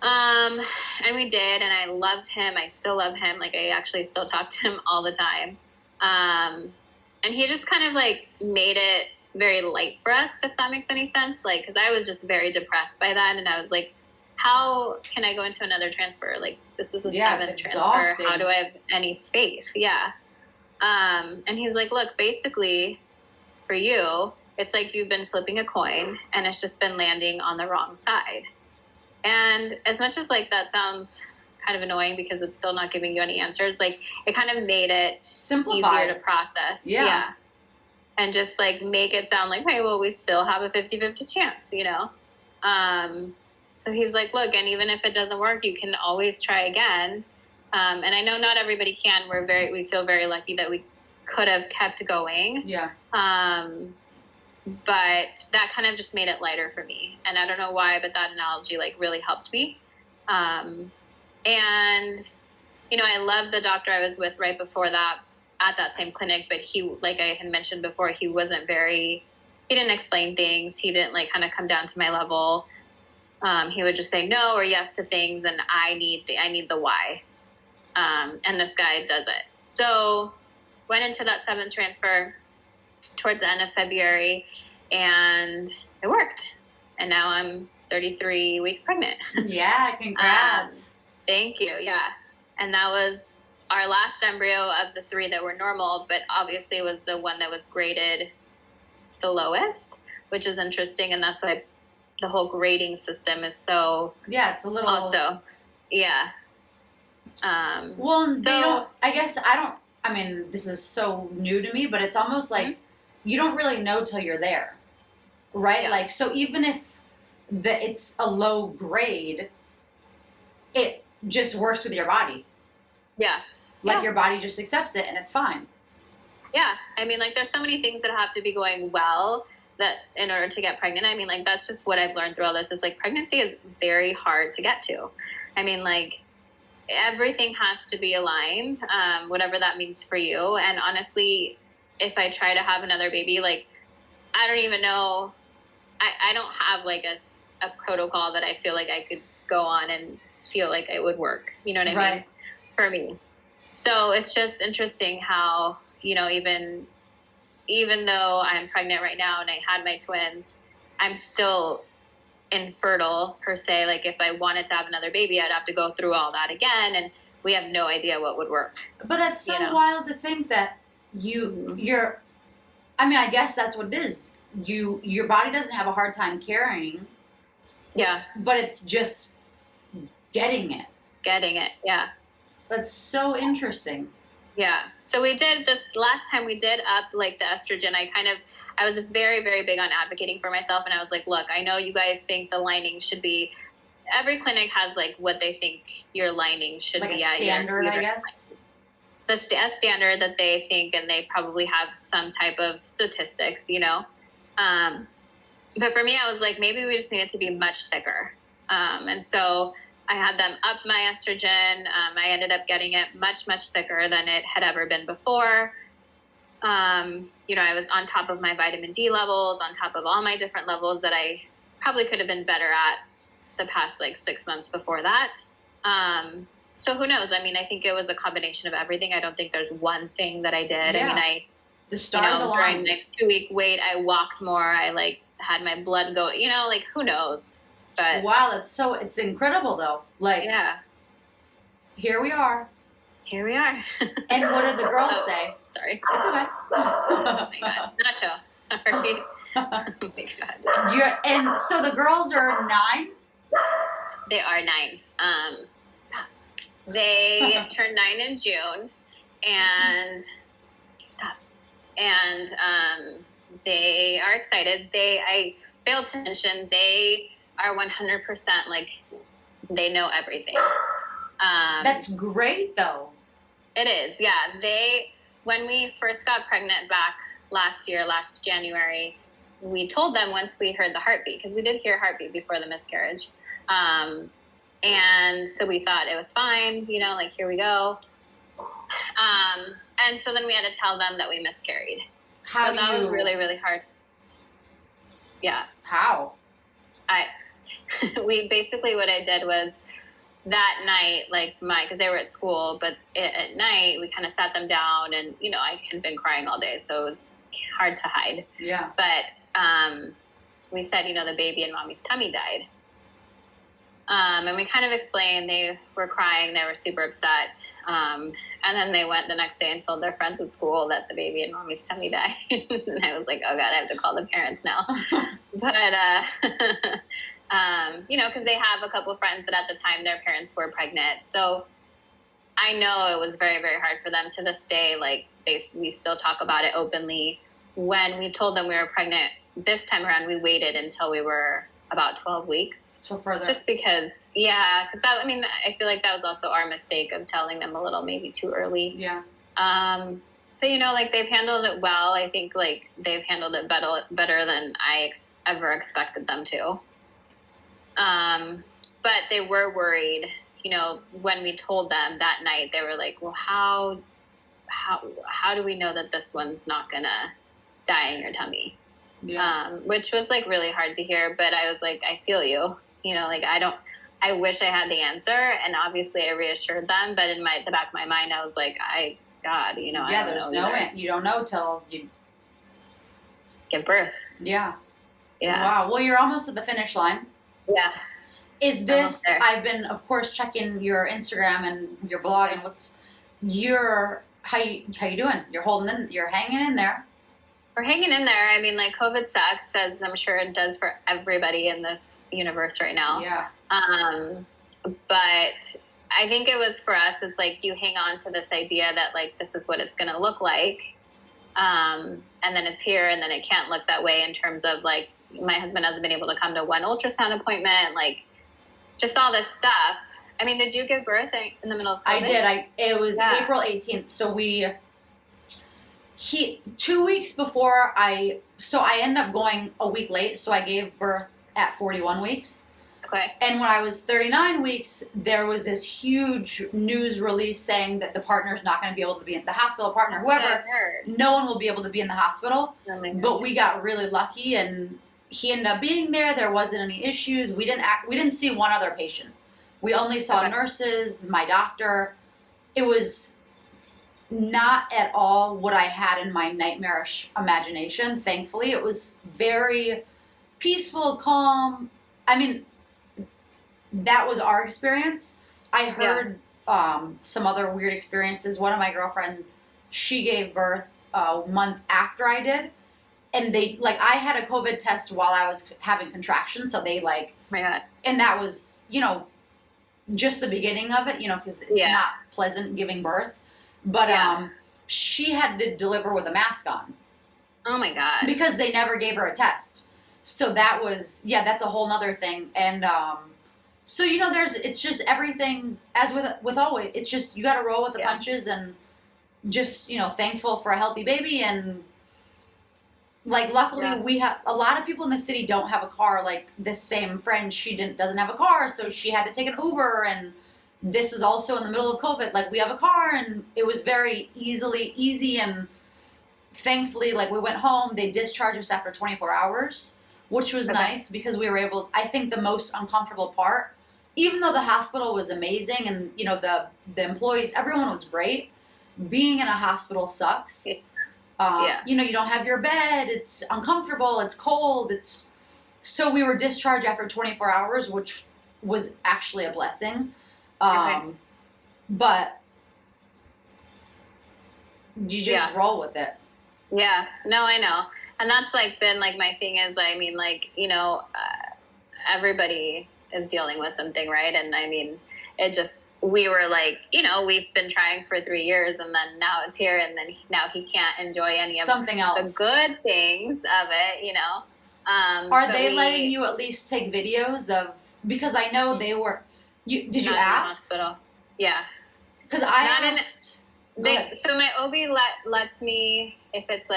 And we did, and I loved him. I still love him. Like, I actually still talk to him all the time. And he just kind of like made it very light for us, if that makes any sense. Like, cause I was just very depressed by that. And I was like, how can I go into another transfer? Like, this is a 7th transfer. How do I have any faith? Yeah. And he's like, look, basically for you, it's like you've been flipping a coin and it's just been landing on the wrong side. And as much as like that sounds kind of annoying because it's still not giving you any answers, like it kind of made it easier to process. Yeah. And just like make it sound like, hey, well, we still have a 50-50 chance, you know? So he's like, look, and even if it doesn't work, you can always try again. And I know not everybody can. We feel very lucky that we could have kept going. Yeah. But that kind of just made it lighter for me. And I don't know why, but that analogy like really helped me. And, you know, I love the doctor I was with right before that at that same clinic, but he, like I had mentioned before, he didn't explain things. He didn't like kind of come down to my level. He would just say no or yes to things. And I need the why. And this guy does it. So went into that 7th transfer towards the end of February. and it worked. And now I'm 33 weeks pregnant. Yeah, congrats. Thank you. Yeah. And that was our last embryo of the 3 that were normal, but obviously was the one that was graded the lowest, which is interesting. And that's why the whole grading system is so, yeah, it's a little, also, yeah. Well, they don't, I mean, this is so new to me, but it's almost like you don't really know till you're there, right? Yeah. Like, so even if it's a low grade, it just works with your body. Yeah. Like your body just accepts it and it's fine. Yeah. I mean, like, there's so many things that have to be going well that in order to get pregnant. I mean, like, that's just what I've learned through all this is like pregnancy is very hard to get to. I mean, like, everything has to be aligned, whatever that means for you. And honestly, if I try to have another baby, like, I don't even know, I don't have like a protocol that I feel like I could go on and feel like it would work. You know what I mean? For me. So it's just interesting how, you know, even though I'm pregnant right now and I had my twins, I'm still infertile per se. Like if I wanted to have another baby, I'd have to go through all that again, and we have no idea what would work. But that's so wild to think that you're, I mean, I guess that's what it is. Your body doesn't have a hard time carrying. Yeah. But it's just getting it. Yeah. That's so interesting. Yeah. So we did this last time we did up like the estrogen. I was very, very big on advocating for myself. And I was like, look, I know you guys think the lining should be, every clinic has like what they think your lining should like be a at. Standard, I guess. The standard that they think, and they probably have some type of statistics, you know. But for me, I was like, maybe we just need it to be much thicker. And so I had them up my estrogen. I ended up getting it much, much thicker than it had ever been before. You know, I was on top of my vitamin D levels, on top of all my different levels that I probably could have been better at the past like 6 months before that. So who knows? I mean, I think it was a combination of everything. I don't think there's one thing that I did. Yeah. I mean, the stars aligned. During the 2-week wait, I walked more. I like had my blood go, you know, like who knows? But wow, it's incredible though. Like, yeah, here we are. And what did the girls say? Sorry. It's okay. Oh my God. Nacho. Sorry. Oh my God. And so the girls are 9? They are 9. They turned 9 in June, and they are excited. I failed to mention they are 100% like they know everything. That's great though. It is, yeah. When we first got pregnant back last January, we told them once we heard the heartbeat, because we did hear heartbeat before the miscarriage. And so we thought it was fine, you know, like, here we go. And so then we had to tell them that we miscarried. That was really, really hard. Yeah. How? We basically, what I did was that night, like because they were at school, but at night we kind of sat them down, and, you know, I had been crying all day, so it was hard to hide. Yeah. But we said, you know, the baby in mommy's tummy died. And we kind of explained, they were crying, they were super upset. And then they went the next day and told their friends at school that the baby in mommy's tummy died. And I was like, oh God, I have to call the parents now. But, you know, because they have a couple of friends that at the time their parents were pregnant. So I know it was very, very hard for them to this day. Like, we still talk about it openly. When we told them we were pregnant this time around, we waited until we were about 12 weeks. So further. Just because, yeah, because I mean, I feel like that was also our mistake of telling them a little maybe too early. Yeah. So, you know, like, they've handled it well. I think, like, they've handled it better than I ever expected them to. But they were worried, you know, when we told them that night. They were like, well, how do we know that this one's not gonna die in your tummy? Yeah. Which was like really hard to hear, but I was like, I feel you, you know, like, I wish I had the answer, and obviously I reassured them, but in the back of my mind, I was like, God, you know, yeah, I don't there's know you don't know till you. give birth. Yeah. Yeah. Wow. Well, you're almost at the finish line. Yeah. Is this, I've been, of course, checking your Instagram and your blog and how you doing? You're holding in, you're hanging in there. We're hanging in there. I mean, like, COVID sucks, as I'm sure it does for everybody in this universe right now. Yeah. But I think it was for us, it's like you hang on to this idea that, like, this is what it's going to look like. And then it's here, and then it can't look that way in terms of, like, my husband hasn't been able to come to one ultrasound appointment, like, just all this stuff. I mean, did you give birth in the middle of COVID? I did. It was April 18th. So 2 weeks before I ended up going a week late. So I gave birth at 41 weeks. Okay. And when I was 39 weeks, there was this huge news release saying that the partner's not going to be able to be in the hospital partner, whoever, no one will be able to be in the hospital. Oh, but we got really lucky and he ended up being there. There wasn't any issues. We didn't see one other patient. We only saw nurses, my doctor. It was not at all what I had in my nightmarish imagination. Thankfully, it was very peaceful, calm. I mean, that was our experience. I heard some other weird experiences. One of my girlfriends, she gave birth a month after I did. And I had a COVID test while I was having contractions. So they and that was, just the beginning of it, because it's not pleasant giving birth. But she had to deliver with a mask on. Oh my God. Because they never gave her a test. So that was, that's a whole nother thing. And so, it's just everything, as with always, it's just, you got to roll with the punches and just, thankful for a healthy baby. And luckily we have, a lot of people in the city don't have a car. Like this same friend, doesn't have a car. So she had to take an Uber, and this is also in the middle of COVID. Like we have a car, and it was very easy. And thankfully, we went home, they discharged us after 24 hours, which was nice because we were able, I think the most uncomfortable part, even though the hospital was amazing and, the employees, everyone was great, being in a hospital sucks. You don't have your bed, it's uncomfortable, it's cold, so we were discharged after 24 hours, which was actually a blessing. But you just roll with it. Yeah, no, I know. And that's been my thing is, I mean, everybody is dealing with something, right? And I mean, we were we've been trying for 3 years, and then now it's here, and then now he can't enjoy any of the good things of it, Are they letting you at least take videos of, because I know they were, did you ask? In the hospital. Yeah. Because I asked. So my OB lets me, if it's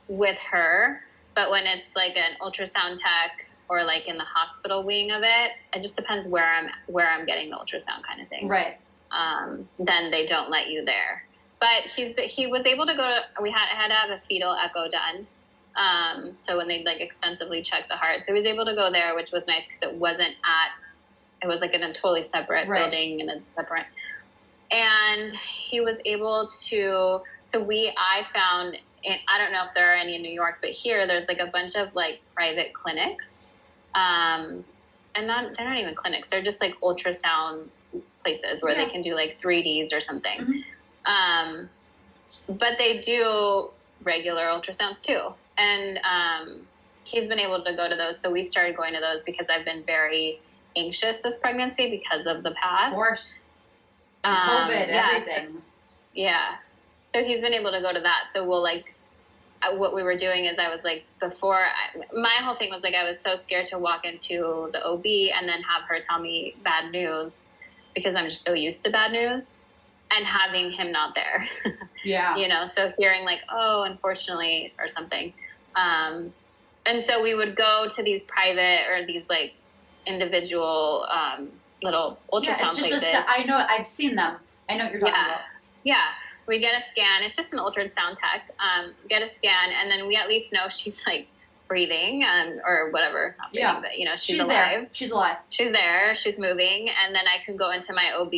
with her, but when it's an ultrasound tech or in the hospital wing of it, it just depends where I'm getting the ultrasound kind of thing. Right. Then they don't let you there. But he was able to go to, I had to have a fetal echo done. So when they extensively check the heart, so he was able to go there, which was nice because it was in a totally separate building and a separate, and he was able to, I found, and I don't know if there are any in New York, but here there's a bunch of private clinics. And they're not even clinics. They're just ultrasound places where they can do 3Ds or something. Mm-hmm. But they do regular ultrasounds too. And he's been able to go to those. So we started going to those because I've been very anxious this pregnancy because of the past. Of course. COVID, everything. So he's been able to go to that. So we'll what we were doing is I was my whole thing was I was so scared to walk into the OB and then have her tell me bad news because I'm just so used to bad news and having him not there. Yeah. So hearing oh, unfortunately or something. And so we would go to these private or these individual little ultrasound places. I know, I've seen them. I know what you're talking about. Yeah. We get a scan. It's just an ultrasound tech. Get a scan, and then we at least know she's breathing or whatever. Not breathing, but she's alive. There. She's alive. She's there. She's moving, and then I can go into my OB.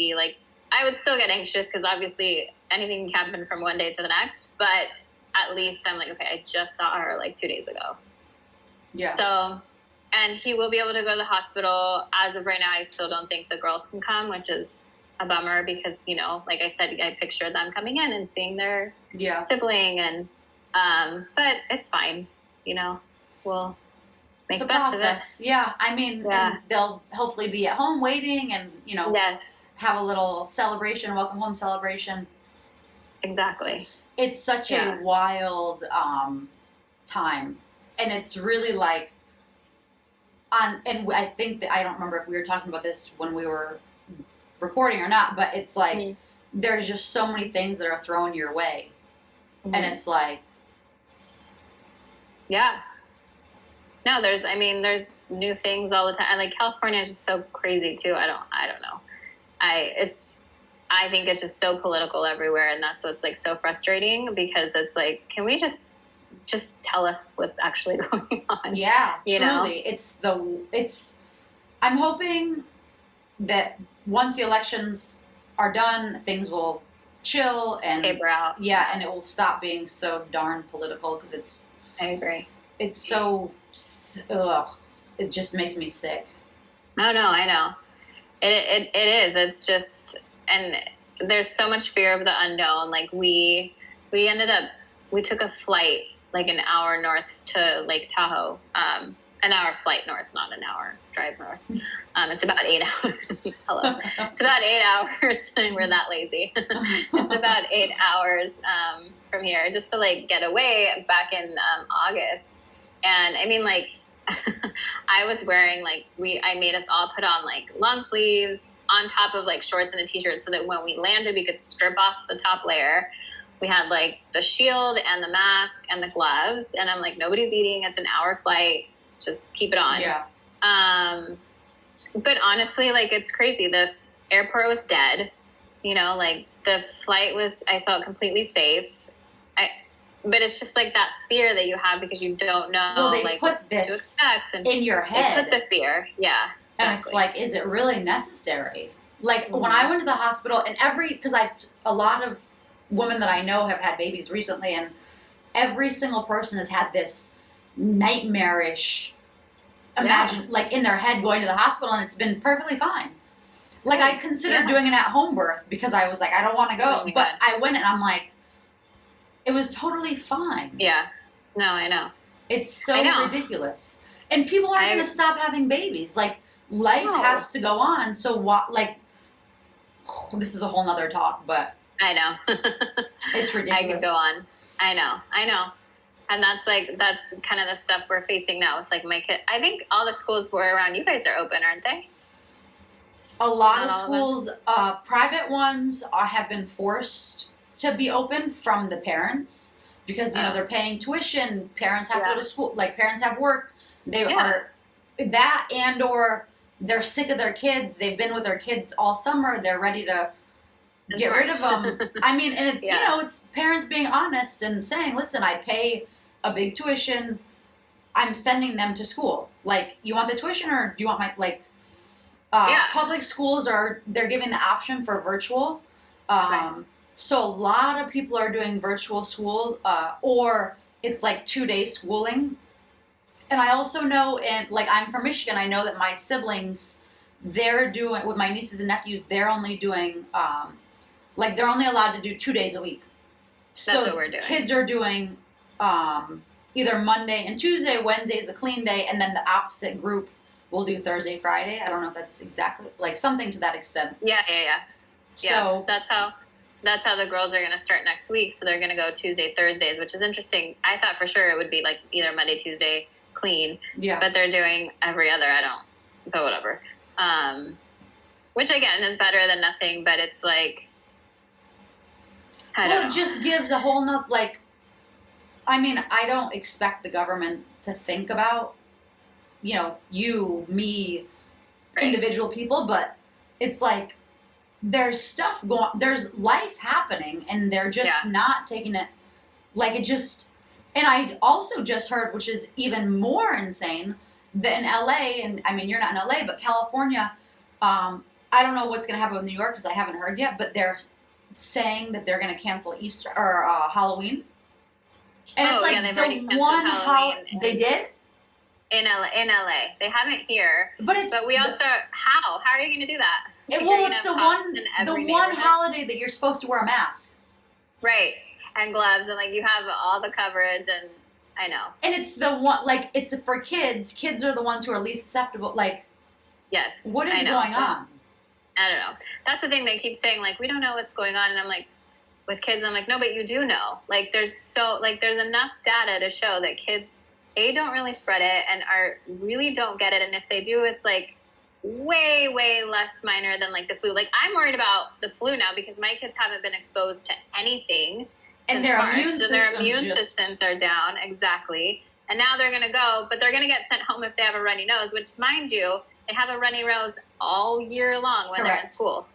I would still get anxious because obviously anything can happen from one day to the next. But at least I'm like, okay, I just saw her like 2 days ago. Yeah. So, and he will be able to go to the hospital. As of right now, I still don't think the girls can come, which is a bummer because, you know, like I said, I picture them coming in and seeing their sibling, and but it's fine, you know, we'll make it's a the best process. of it. Yeah, I mean, and they'll hopefully be at home waiting, and you know, have a little celebration, welcome home celebration. Exactly. It's such a wild time, and it's really like and I think that I don't remember if we were talking about this when we were recording or not, but it's like there's just so many things that are thrown your way, and it's like no, there's new things all the time. And like California is just so crazy too. I don't know. I think it's just so political everywhere, and that's what's like so frustrating, because it's like, can we just tell us what's actually going on? Yeah, you truly. Know? I'm hoping that once the elections are done, things will chill and taper out. Yeah, and it will stop being so darn political, because I agree. It's so, it just makes me sick. Oh no, I know. It is. It's just, and there's so much fear of the unknown. Like we took a flight like an hour north to Lake Tahoe. An hour flight north, not an hour drive north. It's about 8 hours. Hello. It's about 8 hours, and we're that lazy. It's about 8 hours from here, just to like get away back in August. And I mean, like, I was wearing like, I made us all put on like long sleeves on top of like shorts and a t-shirt, so that when we landed, we could strip off the top layer. We had like the shield and the mask and the gloves, and I'm like, nobody's eating. It's an hour flight. Just keep it on. Yeah. But honestly, like, it's crazy. The airport was dead. You know, like the flight was, I felt completely safe. But it's just like that fear that you have because you don't know, well, they like, put what this to expect. And in your head. They put the fear. Yeah. Exactly. And it's like, is it really necessary? Like when I went to the hospital, and because a lot of women that I know have had babies recently, and every single person has had this nightmarish like in their head going to the hospital, and it's been perfectly fine. Like I considered doing an at-home birth because I was like, I don't want to go, but I went and I'm like, it was totally fine. Yeah. No, I know. It's so ridiculous. And people aren't going to stop having babies. Like life has to go on. So what, like, this is a whole nother talk, but I know. It's ridiculous. I could go on. I know. And that's kind of the stuff we're facing now. It's like my kid, I think all the schools were around you guys are open, aren't they? A lot of schools, private ones have been forced to be open from the parents because, you know, they're paying tuition. Parents have to go to school. Like parents have work. They are that, and or they're sick of their kids. They've been with their kids all summer. They're ready to get rid of them. I mean, and it's, you know, it's parents being honest and saying, listen, I pay a big tuition. I'm sending them to school. Like, you want the tuition, or do you want my, like, public schools they're giving the option for virtual. So a lot of people are doing virtual school, or it's like 2-day schooling. And I also know, and like, I'm from Michigan, I know that my siblings, they're doing, with my nieces and nephews, they're only doing, like, they're only allowed to do 2 days a week. So that's what we're doing. Kids are doing either Monday and Tuesday, Wednesday is a clean day, and then the opposite group will do Thursday, Friday. I don't know if that's exactly, like, something to that extent. Yeah. So that's how the girls are going to start next week. So they're going to go Tuesday, Thursdays, which is interesting. I thought for sure it would be like either Monday, Tuesday, clean. Yeah. But they're doing every other. But whatever. Which again is better than nothing, but it's like, I don't know. It just gives a whole nother, like, I mean, I don't expect the government to think about, you know, you, me, individual people, but it's like, there's stuff there's life happening, and they're just not taking it, like, it just, and I also just heard, which is even more insane, that in LA, and I mean, you're not in LA, but California, I don't know what's going to happen with New York because I haven't heard yet, but they're saying that they're going to cancel Easter or Halloween. And it's like they've already the canceled one Halloween. They did? In LA. They haven't here. But we also, how are you going to do that? It's the one holiday that you're supposed to wear a mask. Right. And gloves, and like you have all the coverage, and I know. And it's the one, like, it's for kids. Kids are the ones who are least susceptible. Like, yes. What is going on? I don't know. That's the thing. They keep saying, like, we don't know what's going on. And I'm like, with kids, I'm like, no, but you do know. Like, there's enough data to show that kids, don't really spread it and really don't get it. And if they do, it's like way, way less minor than like the flu. Like, I'm worried about the flu now because my kids haven't been exposed to anything. And their immune systems are down. Exactly. And now they're going to go, but they're going to get sent home if they have a runny nose, which, mind you, they have a runny nose all year long when they're in school.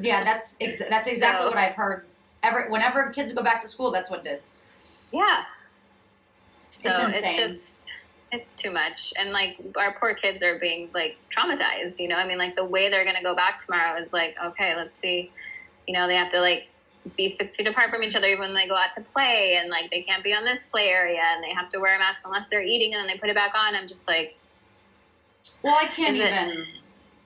Yeah, that's exactly what I've heard. Whenever kids go back to school, that's what it is. Yeah. So it's insane. It's too much. And like our poor kids are being like traumatized, you know? I mean, like the way they're going to go back tomorrow is like, okay, let's see. You know, they have to like be 6 feet apart from each other even when they go out to play, and like they can't be on this play area, and they have to wear a mask unless they're eating, and then they put it back on. I'm just like, well, I can't even.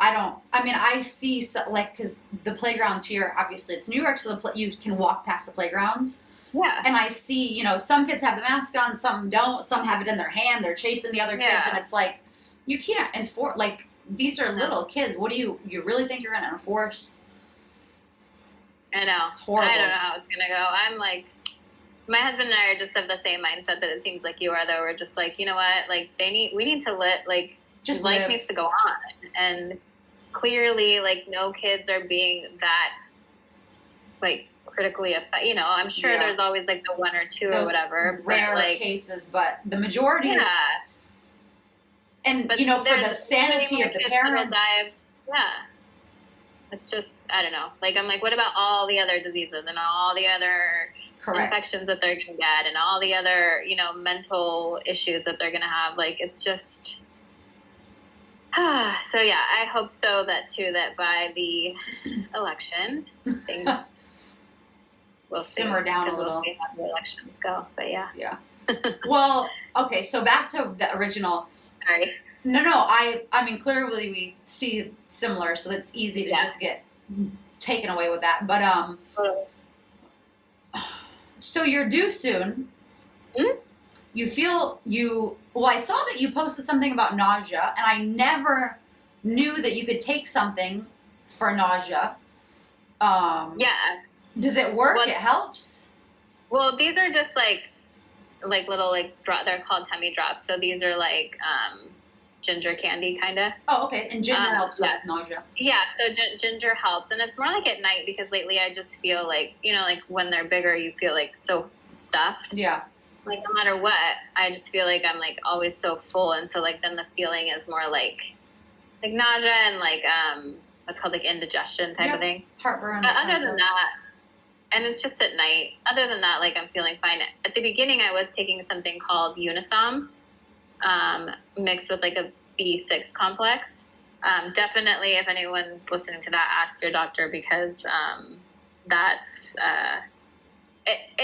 I see because the playgrounds here, obviously it's New York, so you can walk past the playgrounds. Yeah. And I see, you know, some kids have the mask on, some don't, some have it in their hand, they're chasing the other kids, and it's like, you can't enforce, like, these are little kids. What do you really think you're going to enforce? I know. It's horrible. I don't know how it's going to go. I'm like, my husband and I are just of the same mindset that it seems like you are, though. We're just like, you know what? Like, we need to just life needs to go on. And clearly, like, no kids are being that, like, critically affected. You know, I'm sure there's always, like, the one or two or whatever. Rare cases, but the majority. Yeah. And, you know, for the sanity of the parents. It's just, I don't know. Like, I'm like, what about all the other diseases and all the other infections that they're going to get and all the other, you know, mental issues that they're going to have? Like, it's just, so yeah, I hope so that by the election, things will simmer down a little. We'll see how the elections go, but yeah. Yeah. Well, okay, so back to the original. Sorry. No, I mean, clearly we see similar, so it's easy to just get taken away with that. But, so you're due soon. Mm-hmm. I saw that you posted something about nausea, and I never knew that you could take something for nausea. Does it work? It helps? Well, these are just like little, they're called tummy drops. So these are like, ginger candy, kind of. Oh, okay. And ginger helps with nausea. Yeah, so ginger helps. And it's more like at night because lately I just feel like, you know, like when they're bigger, you feel like so stuffed. Yeah. Like no matter what, I just feel like I'm like always so full. And so like then the feeling is more like nausea and like, what's called like indigestion type of thing. Heartburn. But other than that, and it's just at night. Other than that, like I'm feeling fine. At the beginning, I was taking something called Unisom, mixed with like a B6 complex. Definitely, if anyone's listening to that, ask your doctor because that's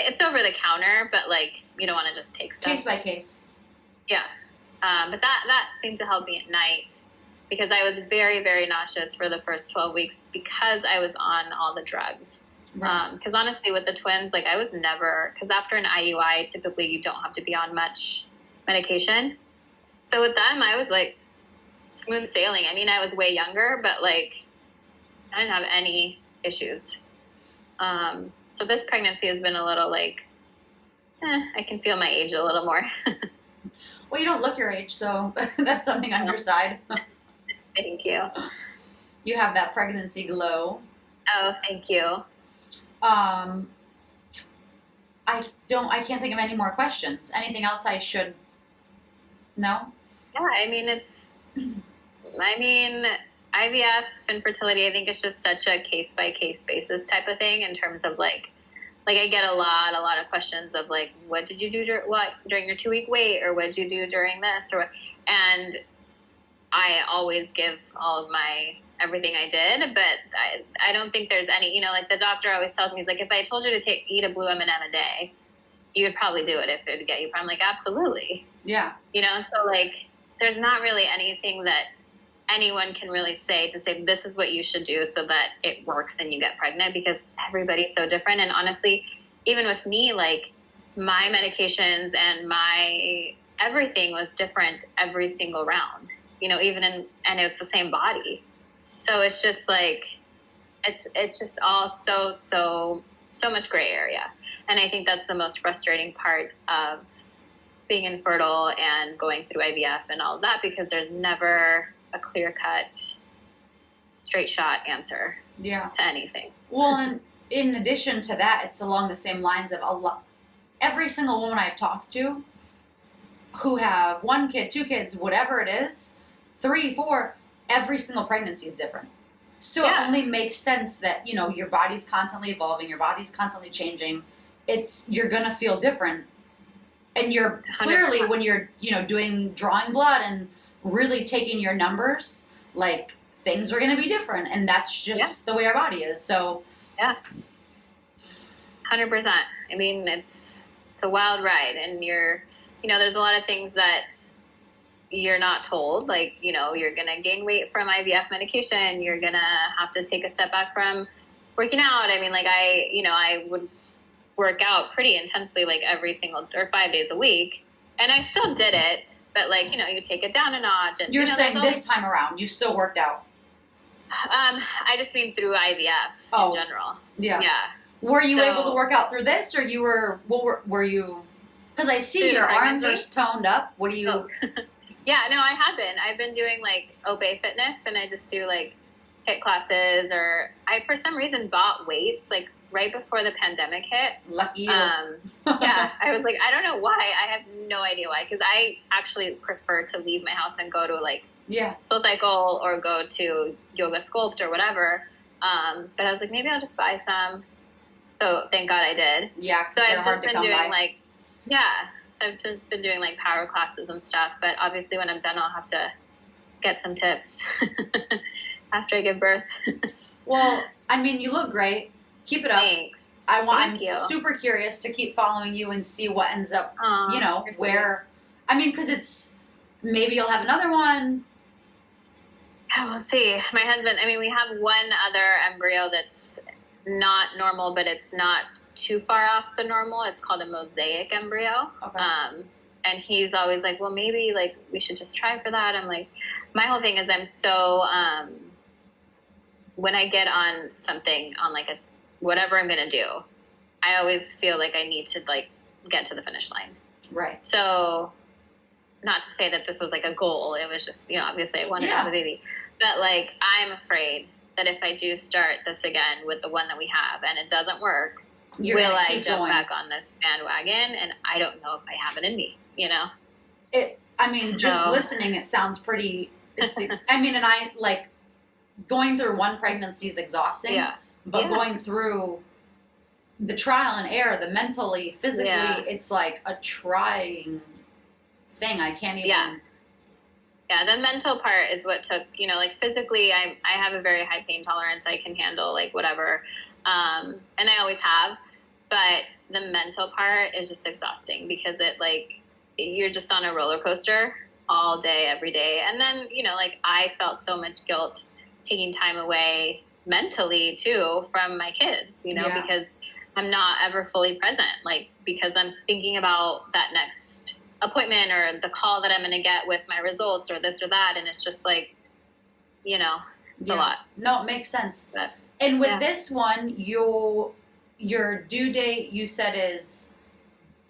it's over the counter, but like you don't want to just take stuff case by case. Yeah, but that seemed to help me at night because I was very, very nauseous for the first 12 weeks because I was on all the drugs. Because honestly, with the twins, like I was never, because after an IUI, typically you don't have to be on much medication. So with them, I was like smooth sailing. I mean, I was way younger, but like I didn't have any issues. So this pregnancy has been a little like, I can feel my age a little more. Well, you don't look your age, so that's something on your side. Thank you. You have that pregnancy glow. Oh, thank you. I can't think of any more questions. Anything else I should know? Yeah, I mean, IVF and fertility, I think it's just such a case-by-case basis type of thing in terms of like I get a lot of questions of like, what did you do during your 2-week wait, or what did you do during this, and I always give all of my everything I did, but I don't think there's any, you know, like the doctor always tells me, he's like, if I told you to eat a blue M&M a day, you would probably do it if it would get you. I'm like, absolutely. Yeah. You know, so like, there's not really anything that anyone can really say to say, this is what you should do so that it works and you get pregnant, because everybody's so different. And honestly, even with me, like my medications and my everything was different every single round, you know, and it's the same body. So it's just like, it's just all so much gray area. And I think that's the most frustrating part of being infertile and going through IVF and all of that, because there's never a clear-cut, straight shot answer Yeah. to anything. Well, and in addition to that, it's along the same lines of every single woman I've talked to who have 1 kid, 2 kids, whatever it is, 3, 4, every single pregnancy is different. So Yeah. it only makes sense that, you know, your body's constantly evolving, your body's constantly changing. You're going to feel different. And you're clearly, 100%. when you're, you know, drawing blood and really taking your numbers, like, things are going to be different. And that's just the way our body is. So. Yeah. 100%. I mean, it's a wild ride, and you know, there's a lot of things that you're not told. Like, you know, you're going to gain weight from IVF medication. You're going to have to take a step back from working out. I mean, like I would work out pretty intensely, like every single, or 5 days a week. And I still did it, but like, you know, you take it down a notch. And You're you know, saying this time around, you still worked out? I just mean through IVF in general. Yeah. Yeah. Were you able to work out through this, or were you, because I see your arms are toned up. What do you? Oh. Yeah, no, I have been. I've been doing like Obey Fitness, and I just do like HIIT classes, or I, for some reason, bought weights like right before the pandemic hit. Lucky you. Yeah, I was like, I don't know why. I have no idea why, because I actually prefer to leave my house and go to like SoulCycle or go to Yoga Sculpt or whatever. But I was like, maybe I'll just buy some. So thank God I did. Yeah. So I've just been doing I've just been doing like power classes and stuff. But obviously, when I'm done, I'll have to get some tips after I give birth. Well, I mean, you look great. Keep it up. Thanks. I'm super curious to keep following you and see what ends up, you know, where, I mean, because it's, maybe you'll have another one. Yeah, we'll see. My husband, I mean, we have one other embryo that's not normal, but it's not too far off the normal. It's called a mosaic embryo. Okay. And he's always like, well, maybe like we should just try for that. I'm like, my whole thing is I'm so, when I get on something, on like whatever I'm going to do, I always feel like I need to like get to the finish line. Right. So not to say that this was like a goal. It was just, you know, obviously I wanted to have a baby, but like, I'm afraid that if I do start this again with the one that we have and it doesn't work, will I jump back on this bandwagon? And I don't know if I have it in me, you know? Just listening, it sounds pretty, I mean, and I like going through one pregnancy is exhausting, but going through the trial and error, the mentally, physically, it's like a trying thing. I can't even. Yeah, the mental part is what took, you know, like physically, I have a very high pain tolerance. I can handle like whatever. And I always have, but the mental part is just exhausting because it like, you're just on a roller coaster all day, every day. And then, you know, like I felt so much guilt taking time away mentally too from my kids, you know, because I'm not ever fully present, like, because I'm thinking about that next appointment or the call that I'm going to get with my results or this or that. And it's just like, you know, it's a lot. No, it makes sense. But, and with this one, your due date, you said is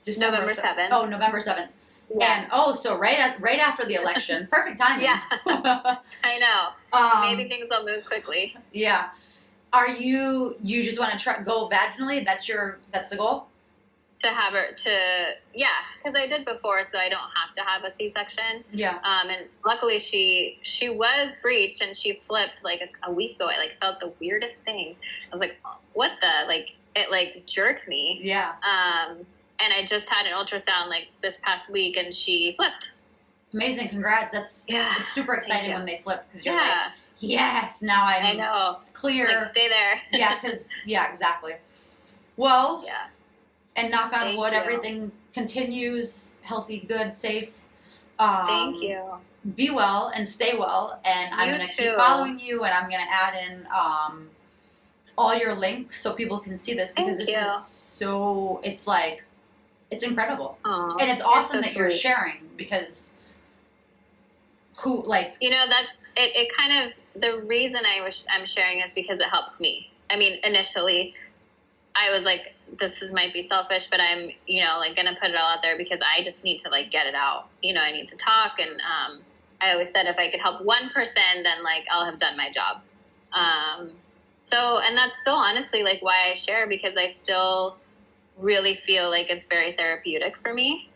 November 7th. Oh, November 7th. Yeah. And so right after the election, perfect timing. I know. Maybe things will move quickly. Yeah. Are you just want to go vaginally? That's the goal? To have her because I did before, so I don't have to have a C-section. Yeah. And luckily she was breached and she flipped like a week ago. I like felt the weirdest thing. I was like, what the, like, it like jerked me. Yeah. And I just had an ultrasound like this past week and she flipped. Amazing. Congrats. It's super exciting when they flip because you're like, yes, now I know. clear. Like, stay there. Exactly. Well, And knock on Thank wood, you. everything continues healthy, good, safe. Thank you. Be well and stay well. And I'm You going to too. keep following you, and I'm going to add in all your links so people can see this, because Thank this you. is so, it's like, it's incredible. Aw, And it's you're awesome so that you're sweet. sharing, because who, like, You know, that it kind of, the reason I'm sharing is because it helps me. I mean, initially I was like, this might be selfish, but I'm, you know, like gonna put it all out there because I just need to like get it out. You know, I need to talk. And I always said if I could help one person, then like I'll have done my job. So, and that's still honestly like why I share, because I still really feel like it's very therapeutic for me.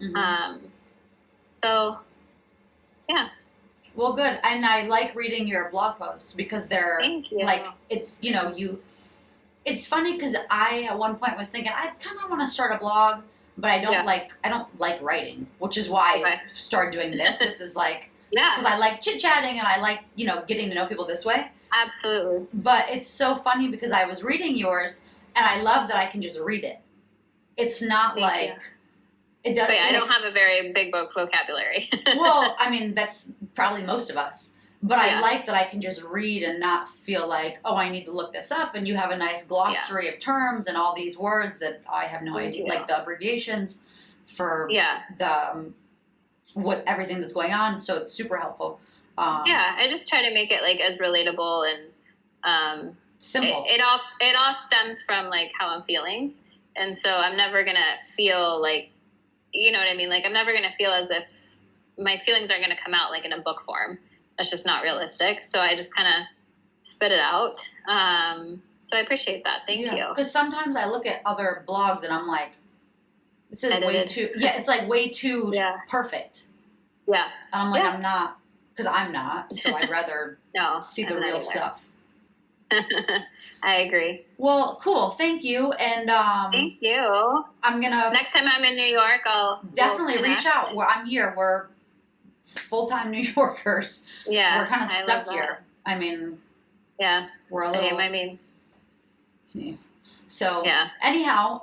So yeah. Well, good. And I like reading your blog posts because they're Thank you. like, it's, you know, it's funny because I at one point was thinking I kind of want to start a blog, but I don't like writing, which is why I started doing this. This is like, because I like chit-chatting and I like, you know, getting to know people this way. Absolutely. But it's so funny because I was reading yours and I love that I can just read it. It's not like it does. But yeah, I don't have a very big book vocabulary. Well, I mean, that's probably most of us. But I like that I can just read and not feel like, oh, I need to look this up. And you have a nice glossary of terms and all these words that I have no idea, like the abbreviations for the what everything that's going on. So it's super helpful. I just try to make it like as relatable and simple. It all stems from like how I'm feeling, and so I'm never gonna feel like, you know what I mean? Like I'm never gonna feel as if my feelings are gonna come out like in a book form. That's just not realistic. So I just kind of spit it out. So I appreciate that. Thank you. Because sometimes I look at other blogs and I'm like, this is way too, it's like way too perfect. Yeah. And I'm like, I'm not, because I'm not. So I'd rather see the real stuff. I agree. Well, cool. Thank you. And thank you. I'm going to, next time I'm in New York, I'll definitely reach out. I'm here. We're full-time New Yorkers. Yeah, we're kind of stuck here. I mean, we're a little. I mean, so anyhow,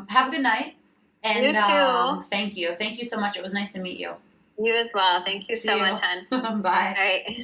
have a good night, and you too. Thank you so much. It was nice to meet you. You as well. Thank you so much, hon. Bye. All right.